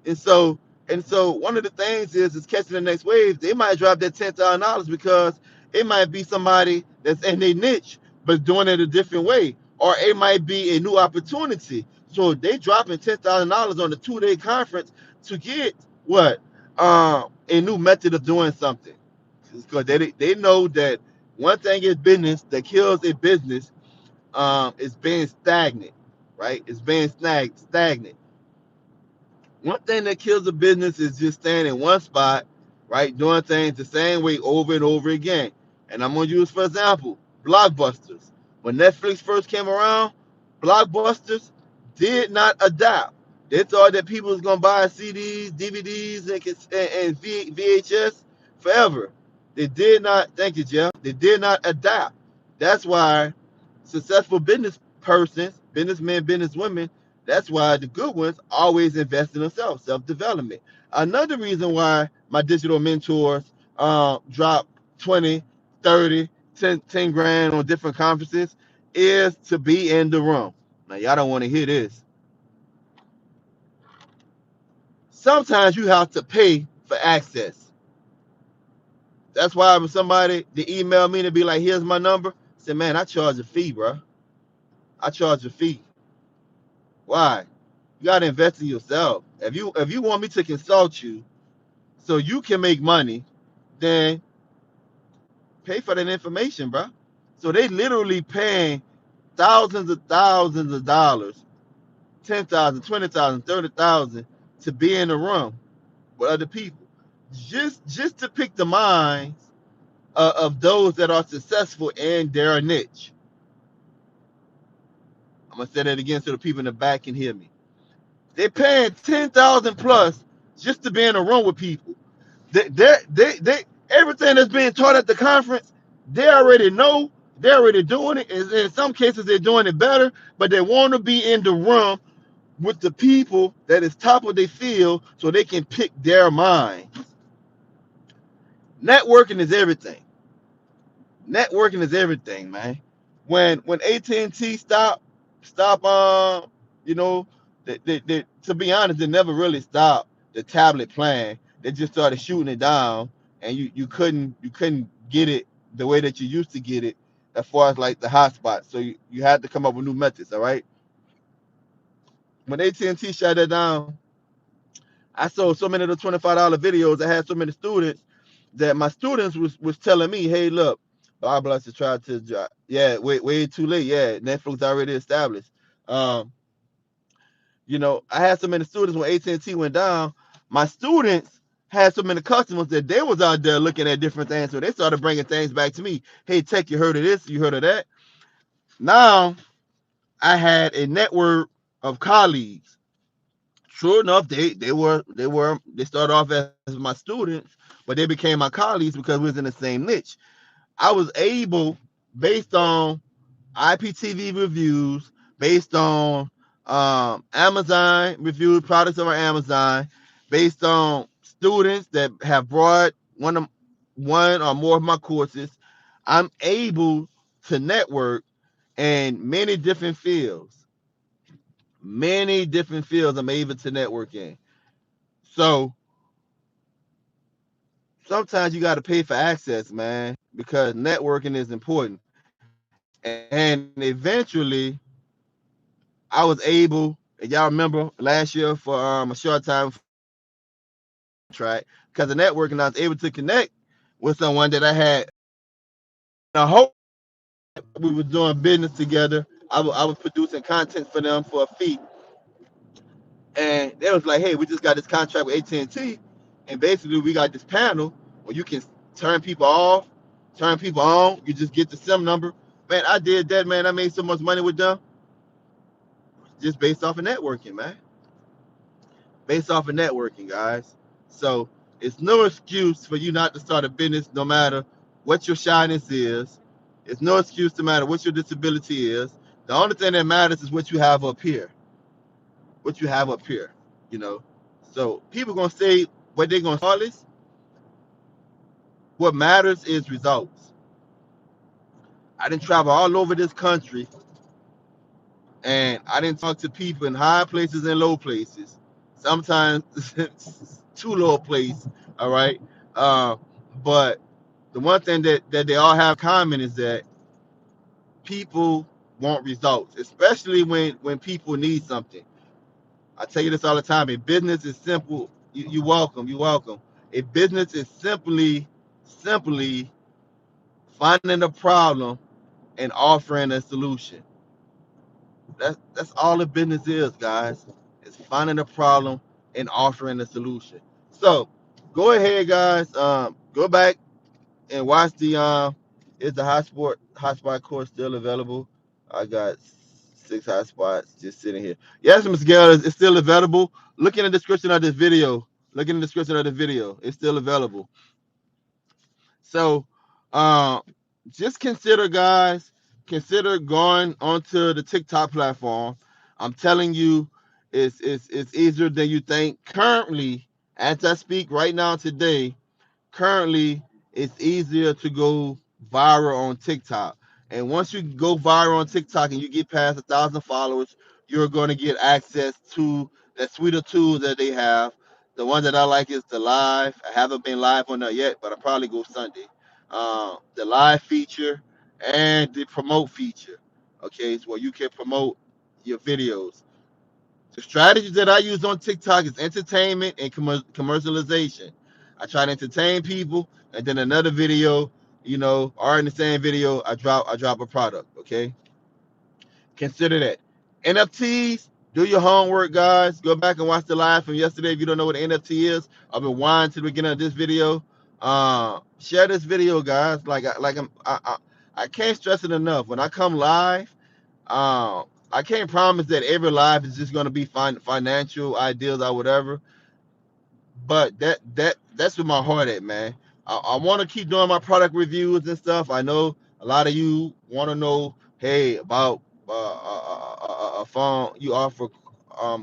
And so one of the things is catching the next wave. They might drop that $10,000 because it might be somebody that's in their niche, but doing it a different way. Or it might be a new opportunity. So they dropping $10,000 on the 2-day conference to get what? A new method of doing something. Because they know that one thing is business that kills a business is being stagnant, right? It's being stagnant. One thing that kills a business is just staying in one spot, right? Doing things the same way over and over again. And I'm gonna use for example, blockbusters. When Netflix first came around, blockbusters did not adapt. They thought that people was gonna buy CDs, DVDs, and VHS forever. They did not. Thank you, Jeff. They did not adapt. That's why successful business persons, businessmen, businesswomen, that's why the good ones always invest in themselves, self-development. Another reason why my digital mentors drop 20, 30, 10 grand on different conferences is to be in the room. Now, y'all don't want to hear this. Sometimes you have to pay for access. That's why when somebody they email me to be like, here's my number, I say, man, I charge a fee, bro. I charge a fee. Why? You gotta invest in yourself. If you want me to consult you so you can make money, then pay for that information, bro. So they literally paying thousands of dollars, 10,000, 20,000, 30,000 to be in a room with other people, just to pick the minds of those that are successful in their niche. I'm gonna say that again so the people in the back can hear me. They're paying 10,000 plus just to be in a room with people. They everything that's being taught at the conference, they already know. They're already doing it. In some cases, they're doing it better, but they want to be in the room with the people that is top of their field so they can pick their mind. Networking is everything. Networking is everything, man. When AT&T stop you know, to be honest, they never really stopped the tablet plan. They just started shooting it down, and you couldn't get it the way that you used to get it as far as like the hotspot. So you had to come up with new methods. All right. When AT&T shut that down, I saw so many of the $25 videos. I had so many students that my students was telling me, hey, look, blah blah to try to drop. Yeah, way too late. Yeah, Netflix already established. Um, I had so many students when AT&T went down. My students had so many customers that they was out there looking at different things, so they started bringing things back to me. Hey, Tech, you heard of this? You heard of that? Now I had a network of colleagues. True enough, they started off as my students, but they became my colleagues because we was in the same niche. I was able, based on IPTV reviews, based on Amazon reviews, products over Amazon, based on students that have brought one or more of my courses, I'm able to network in many different fields. Many different fields I'm able to network in. So sometimes you got to pay for access, man, because networking is important. And eventually, I was able, and y'all remember last year for a short time track, because of networking, I was able to connect with someone that I had a hope we were doing business together. I was producing content for them for a fee, and they was like, "Hey, we just got this contract with AT&T, and basically we got this panel where you can turn people off, turn people on. You just get the SIM number." Man, I did that, man. I made so much money with them just based off of networking, man. Based off of networking, guys. So it's no excuse for you not to start a business, no matter what your shyness is. It's no excuse no matter what your disability is. The only thing that matters is what you have up here. What you have up here, you know. So people gonna say what they're gonna call this. What matters is results. I didn't travel all over this country, and I didn't talk to people in high places and low places. Sometimes too low place. All right. Uh, but the one thing that they all have in common is that people want results, especially when people need something. I tell you this all the time. A business is simple. You welcome. You welcome. A business is simply finding a problem and offering a solution. That's all the business is, guys. It's finding a problem and offering a solution. So go ahead, guys. Go back and watch the is the hotspot course still available? I got 6 hotspots just sitting here. Yes, Ms. Gail, it's still available. Look in the description of this video. Look in the description of the video. It's still available. So uh, just consider, guys, consider going onto the TikTok platform. I'm telling you, it's easier than you think. Currently, as I speak right now today, currently it's easier to go viral on TikTok. And once you go viral on TikTok and you get past 1,000 followers, you're going to get access to the suite of tools that they have. The one that I like is the live. I haven't been live on that yet, but I'll probably go Sunday. The live feature and the promote feature. Okay, it's where you can promote your videos. The strategies that I use on TikTok is entertainment and commercialization. I try to entertain people, and then another video, or in the same video, I drop a product. Okay, consider that. NFTs, do your homework, guys. Go back and watch the live from yesterday if you don't know what an NFT is. I've been whining to the beginning of this video. Share this video, guys. I can't stress it enough. When I come live, I can't promise that every live is just going to be financial ideas or whatever, but that's where my heart at, man. I want to keep doing my product reviews and stuff. I know a lot of you want to know, hey, about a phone you offer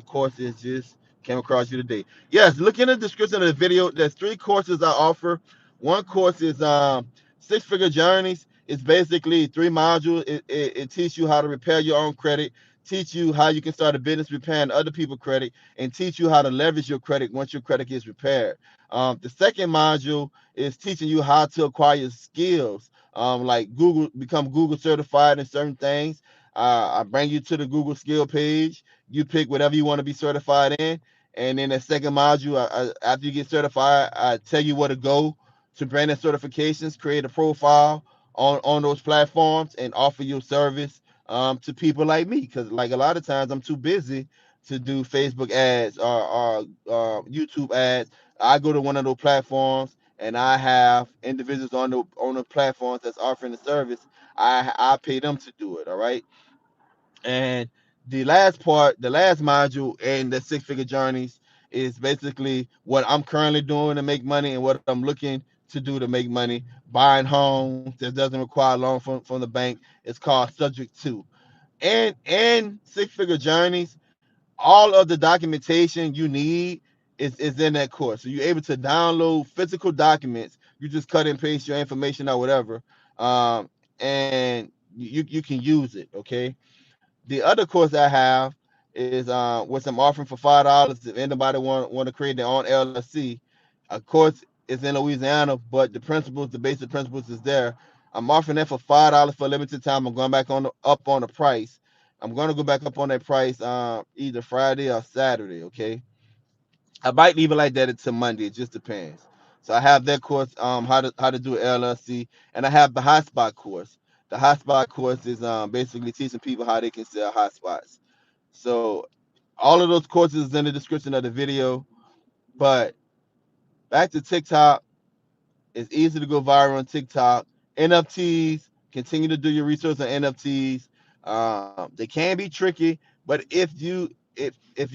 courses. Just came across you today. Yes, look in the description of the video. There's 3 courses I offer. One course is six-figure journeys. It's basically 3 modules. It teaches you how to repair your own credit, teach you how you can start a business repairing other people's credit, and teach you how to leverage your credit once your credit gets repaired. The second module is teaching you how to acquire skills, like become Google certified in certain things. I bring you to the Google skill page. You pick whatever you want to be certified in. And then the second module, after you get certified, I tell you where to go to brand certifications, create a profile on those platforms, and offer your service to people like me. Because like a lot of times I'm too busy to do Facebook ads or YouTube ads. I go to one of those platforms and I have individuals on the platforms that's offering the service. I pay them to do it. All right. And the last part, the last module in the six-figure journeys is basically what I'm currently doing to make money and what I'm looking to do to make money. Buying homes that doesn't require a loan from the bank. It's called Subject to. And six-figure journeys, all of the documentation you need is in that course. So you're able to download physical documents. You just cut and paste your information or whatever, and you can use it. Okay. The other course I have is which I'm offering for $5 if anybody want to create their own LLC. Of course, it's in Louisiana, but the principles, the basic principles, is there. I'm offering that for $5 for a limited time. I'm going back up on the price. I'm going to go back up on that price either Friday or Saturday. Okay, I might leave it like that until Monday. It just depends. So I have that course, how to do an LLC, and I have the hotspot course. The hotspot course is basically teaching people how they can sell hotspots. So all of those courses is in the description of the video. But back to TikTok, it's easy to go viral on TikTok. NFTs, continue to do your research on NFTs. They can be tricky, but if you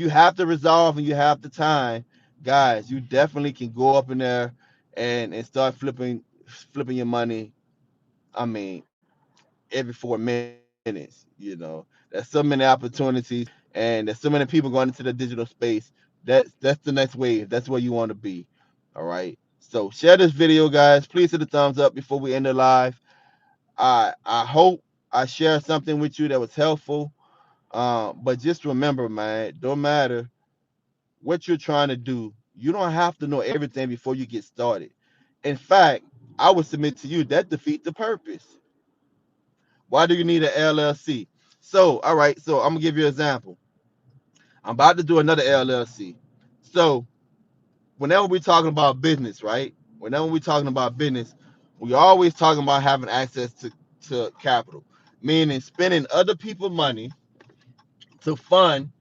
have the resolve and you have the time, guys, you definitely can go up in there and start flipping your money. I mean, every 4 minutes. There's so many opportunities, and there's so many people going into the digital space. That's the next wave. That's where you want to be. All right. So share this video, guys. Please hit the thumbs up before we end the live. I hope I shared something with you that was helpful. But just remember, man, don't matter what you're trying to do. You don't have to know everything before you get started. In fact, I would submit to you that defeats the purpose. Why do you need an LLC? So, all right. So I'm gonna give you an example. I'm about to do another LLC. So whenever we're talking about business, right? Whenever we're talking about business, we always talking about having access to capital, meaning spending other people's money to fund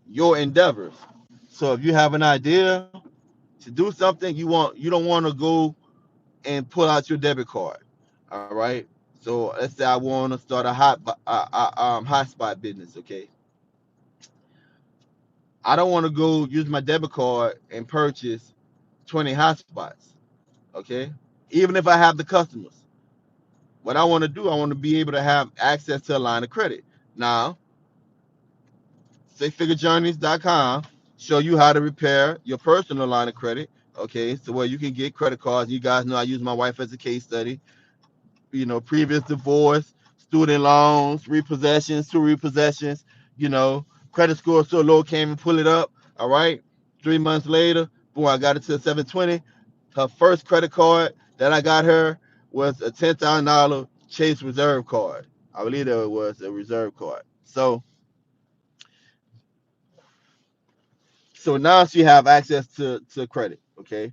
your endeavors. So if you have an idea to do something, you don't want to go and pull out your debit card. All right. So let's say I want to start a hotspot business. Okay. I don't want to go use my debit card and purchase 20 hotspots. Okay. Even if I have the customers, what I want to do, I want to be able to have access to a line of credit. Now, sixfigurejourneys.com show you how to repair your personal line of credit. Okay, so where you can get credit cards. You guys know I use my wife as a case study. Previous divorce, student loans, repossessions, two repossessions. Credit score so low, can't even pull it up. All right, 3 months later, boom, I got it to 720. Her first credit card that I got her was a $10,000 Chase Reserve card. I believe that it was a reserve card. So now she have access to credit. Okay,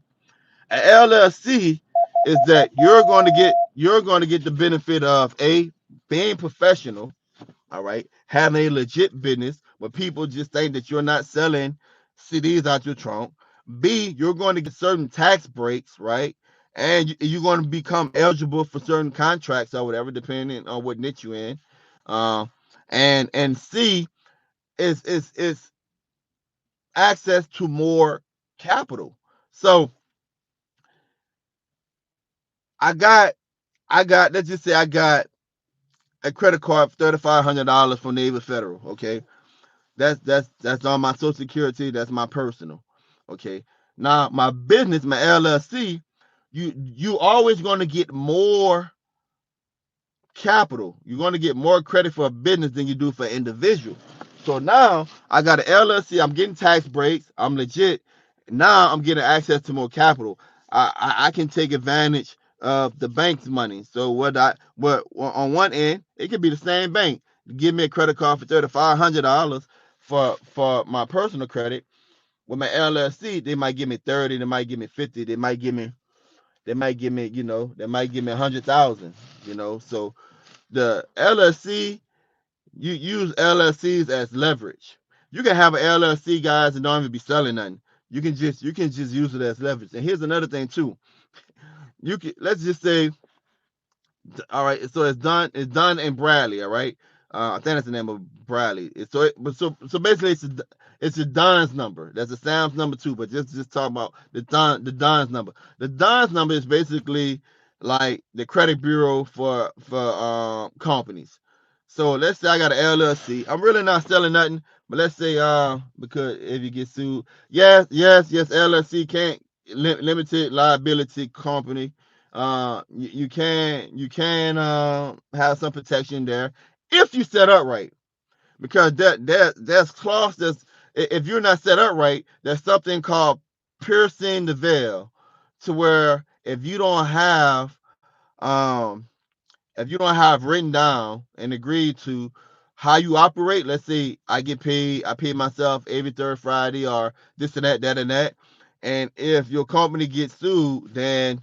an LLC is that you're going to get the benefit of being professional. All right, having a legit business where people just think that you're not selling CDs out your trunk. B, you're going to get certain tax breaks, right? And you're going to become eligible for certain contracts or whatever, depending on what niche you're in. Uh, and C is access to more capital. So I got let's just say I got a credit card for $3,500 from Navy Federal. Okay, that's on my Social Security. That's my personal. Okay, now my business, my LLC, you always going to get more capital. You're going to get more credit for a business than you do for an individual. So now I got an LLC. I'm getting tax breaks. I'm legit. Now I'm getting access to more capital. I can take advantage of the bank's money. So what on one end, it could be the same bank. Give me a credit card for $3,500 for my personal credit. With my LLC, they might give me 30. They might give me 50. They might give me 100,000. So the LLC, you use LLCs as leverage. You can have an LLC, guys, and don't even be selling nothing. You can just use it as leverage. And here's another thing too. Let's just say, all right. So it's done in Bradley. All right. I think that's the name of Bradley. So basically it's a Don's number. That's a Sam's number too. But just talk about the Don's number. The Don's number is basically like the credit bureau for companies. So let's say I got an LLC. I'm really not selling nothing, but let's say because if you get sued, yes, LLC can't limited liability company. You can have some protection there if you set up right. because there's clause that's, if you're not set up right, there's something called piercing the veil, to where um if you don't have written down and agreed to how you operate, let's say I pay myself every third Friday or this and that and that, and if your company gets sued, then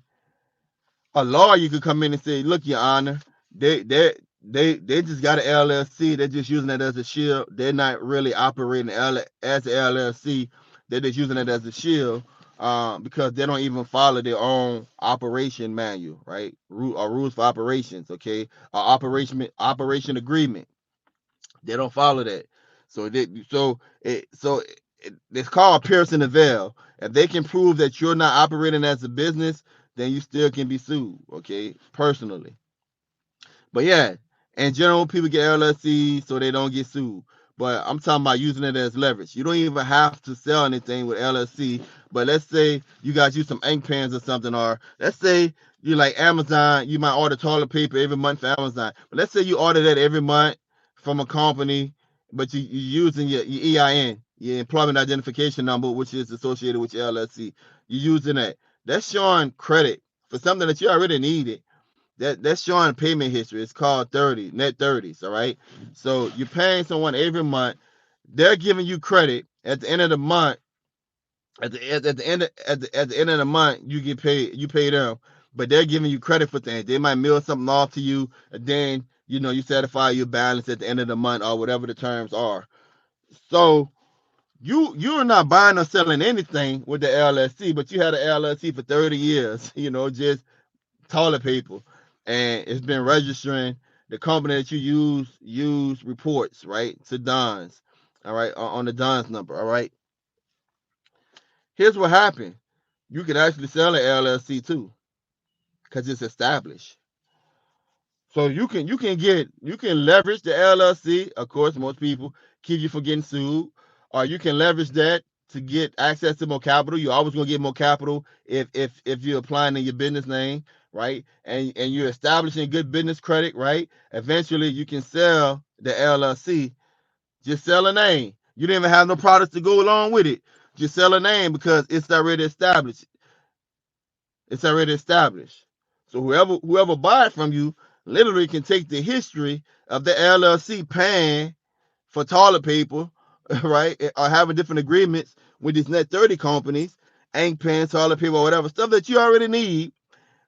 a lawyer could come in and say, "Look, Your Honor, they they they just got an LLC. They're just using it as a shield. They're not really operating as an LLC. They're just using it as a shield, because they don't even follow their own operation manual, right? Rules for operations, okay? Operation agreement. They don't follow that. It's called piercing the veil. If they can prove that you're not operating as a business, then you still can be sued, okay? Personally. But yeah, in general, people get LLCs so they don't get sued. But I'm talking about using it as leverage. You don't even have to sell anything with LLC. But let's say you guys use some ink pens or something, or let's say you like Amazon, you might order toilet paper every month for Amazon. But let's say you order that every month from a company, but you're using your EIN, your employment identification number, which is associated with your LLC. You're using that. That's showing credit for something that you already needed. That's showing payment history. It's called net 30s. All right. So you're paying someone every month. They're giving you credit at the end of the month. At the end of the month, you get paid. You pay them, but they're giving you credit for things. They might mail something off to you, and then you satisfy your balance at the end of the month or whatever the terms are. So you're not buying or selling anything with the LLC, but you had an LLC for 30 years. Just toilet paper, and it's been registering. The company that you use reports, right, to Don's, all right, on the Don's number. All right, here's what happened. You can actually sell an LLC too, because it's established. So you can leverage the LLC. Of course, most people keep you from getting sued, or you can leverage that to get access to more capital. You're always gonna get more capital if you're applying in your business name, right? And you're establishing good business credit, right? Eventually, you can sell the LLC. Just sell a name. You didn't even have no products to go along with it. Just sell a name because it's already established. It's already established. So whoever buy it from you literally can take the history of the LLC paying for toilet paper, right? Or having different agreements with these net 30 companies, ink pens, toilet paper, or whatever stuff that you already need,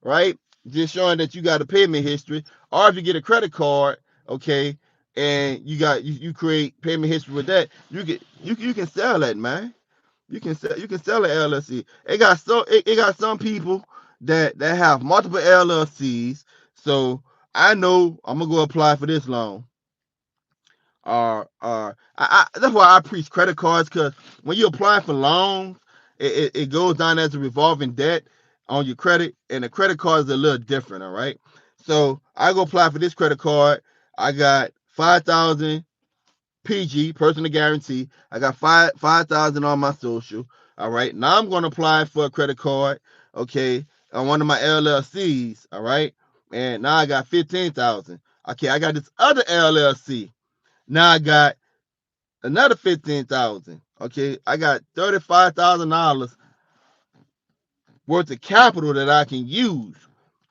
right? Just showing that you got a payment history. Or if you get a credit card, okay, and you create payment history with that, you can sell that, man. You can sell an LLC. It got some people that have multiple LLCs. So I know I'm gonna go apply for this loan. That's why I preach credit cards, because when you apply for loans, it goes down as a revolving debt on your credit, and the credit cards are a little different. All right. So I go apply for this credit card. I got 5,000 PG, personal guarantee. I got 5,000 on my social. All right. Now I'm going to apply for a credit card. Okay. On one of my LLCs. All right. And now I got 15,000. Okay. I got this other LLC. Now I got another 15,000. Okay. I got $35,000 worth of capital that I can use.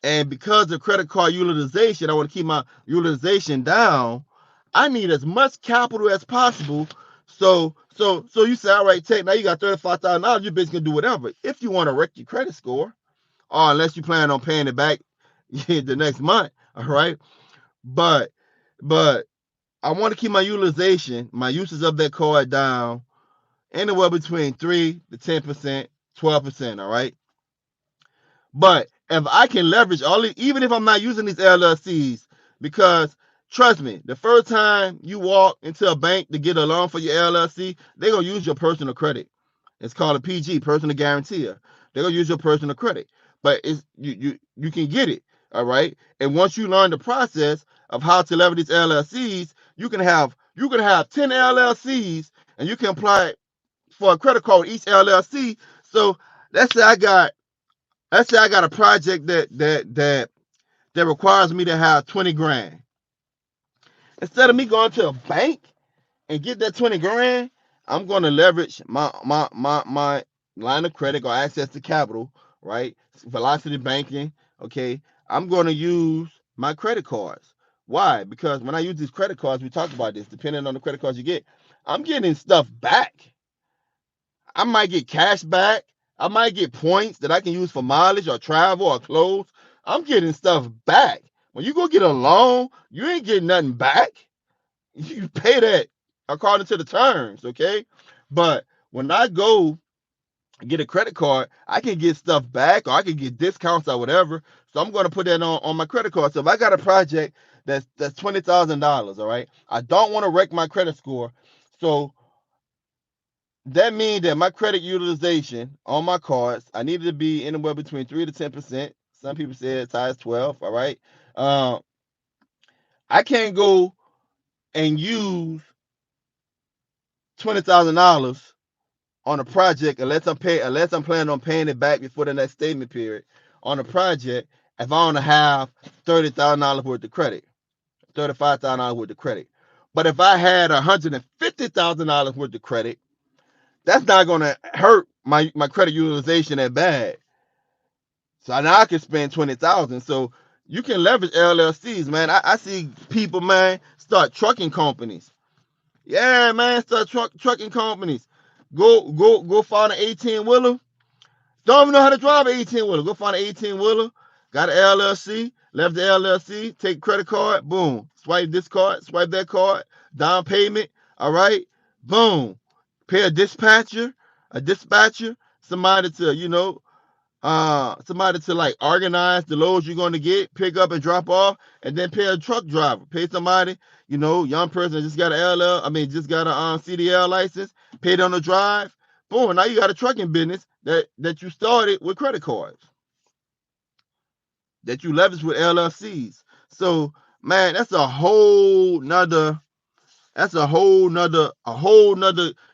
And because of credit card utilization, I want to keep my utilization down. I need as much capital as possible. So you say, all right, Tech, now you got $35,000. Your business can do whatever. If you want to wreck your credit score, or unless you plan on paying it back the next month, all right. But but I want to keep my uses of that card down anywhere between 3 to 10%, 12%. All right. But if I can leverage even if I'm not using these LLCs, because trust me, the first time you walk into a bank to get a loan for your LLC, they're gonna use your personal credit. It's called a PG, personal guarantor. They're gonna use your personal credit, but you can get it, all right. And once you learn the process of how to leverage these LLCs, you can have 10 LLCs, and you can apply for a credit card with each LLC. So let's say I got a project that requires me to have 20 grand. Instead of me going to a bank and get that 20 grand, I'm going to leverage my line of credit or access to capital, right? Velocity banking, okay? I'm going to use my credit cards. Why? Because when I use these credit cards, we talked about this, depending on the credit cards you get, I'm getting stuff back. I might get cash back. I might get points that I can use for mileage or travel or clothes. I'm getting stuff back. When you go get a loan, you ain't getting nothing back. You pay that according to the terms, okay? But when I go get a credit card, I can get stuff back or I can get discounts or whatever. So I'm going to put that on my credit card. So if I got a project that's $20,000, all right, I don't want to wreck my credit score. So that means that my credit utilization on my cards, I needed to be anywhere between 3 to 10%. Some people say it's high as 12, all right? Uh, I can't go and use $20,000 on a project unless I'm planning on paying it back before the next statement period on a project if I only have $30,000 worth of credit, $35,000 worth of credit. But if I had $150,000 worth of credit, that's not gonna hurt my credit utilization that bad. So now I can spend 20,000. So you can leverage LLCs, man. I see people, man, start trucking companies. Yeah, man, start trucking companies. Go find an 18-wheeler. Don't even know how to drive an 18-wheeler. Go find an 18-wheeler. Got an LLC. Left the LLC. Take credit card. Boom. Swipe this card. Swipe that card. Down payment. All right. Boom. Pay a dispatcher. Somebody to somebody to like organize the loads you're going to get, pick up and drop off, and then pay a truck driver. Pay somebody, young person that just got just got a CDL license, paid on the drive. Boom, now you got a trucking business that you started with credit cards, that you leverage with LLCs. So, man,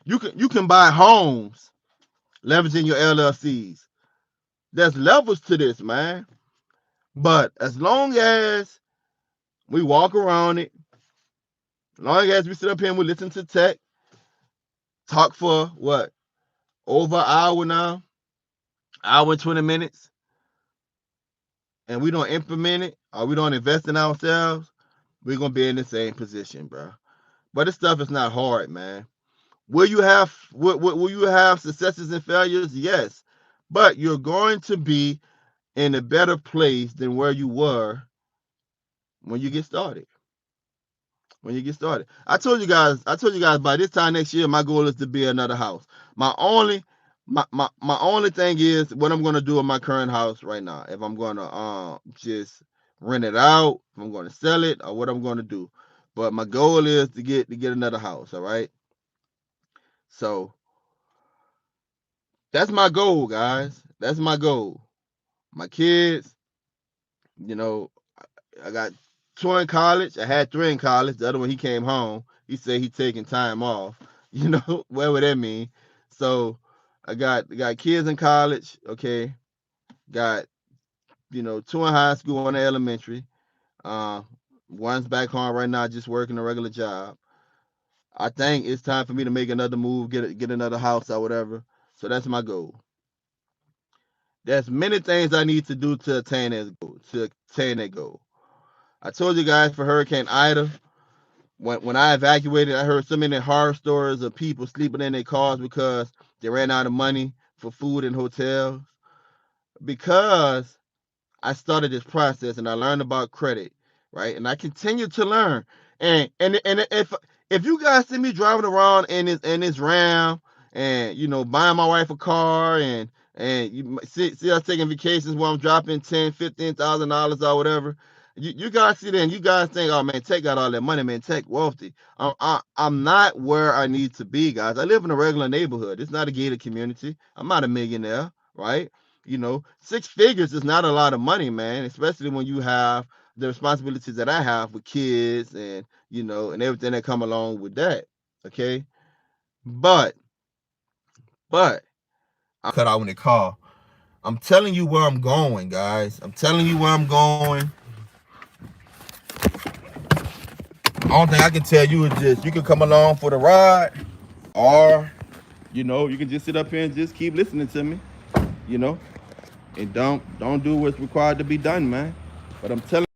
you can buy homes leveraging your LLCs. There's levels to this, man. But as long as we walk around it, as long as we sit up here and we listen to tech, talk for what? Over an hour now, hour and 20 minutes, and we don't implement it or we don't invest in ourselves, we're gonna be in the same position, bro. But this stuff is not hard, man. Will you have successes and failures? Yes. But you're going to be in a better place than where you were when you get started. I told you guys by this time next year, my goal is to build another house. My only my only thing is what I'm gonna do in my current house right now. If I'm gonna just rent it out, if I'm gonna sell it, or what I'm gonna do. But my goal is to get another house. All right. So that's my goal, guys. That's my goal. My kids, you know, I got two in college. I had three in college. The other one, he came home. He said he taking time off. What would that mean? So I got kids in college. Okay, got two in high school, one in elementary. Uh, One's back home right now, just working a regular job. I think it's time for me to make another move, get another house or whatever. So that's my goal. There's many things I need to do to attain that goal. I told you guys for Hurricane Ida, when I evacuated, I heard so many horror stories of people sleeping in their cars because they ran out of money for food and hotels. Because I started this process and I learned about credit, right? And I continue to learn. And if you guys see me driving around in this Ram and buying my wife a car and you see us taking vacations where I'm dropping $10,000, $15,000 or whatever. You guys see that and you guys think, oh man, Tech got all that money, man. Tech wealthy. I'm not where I need to be, guys. I live in a regular neighborhood. It's not a gated community. I'm not a millionaire, right? Six figures is not a lot of money, man, especially when you have the responsibilities that I have with kids and everything that come along with that. Okay. But cut out when they call. I'm telling you where I'm going, guys. I'm telling you where I'm going. only thing I can tell you is just you can come along for the ride, or you can just sit up here and just keep listening to me, you know, and don't do what's required to be done, man. But I'm telling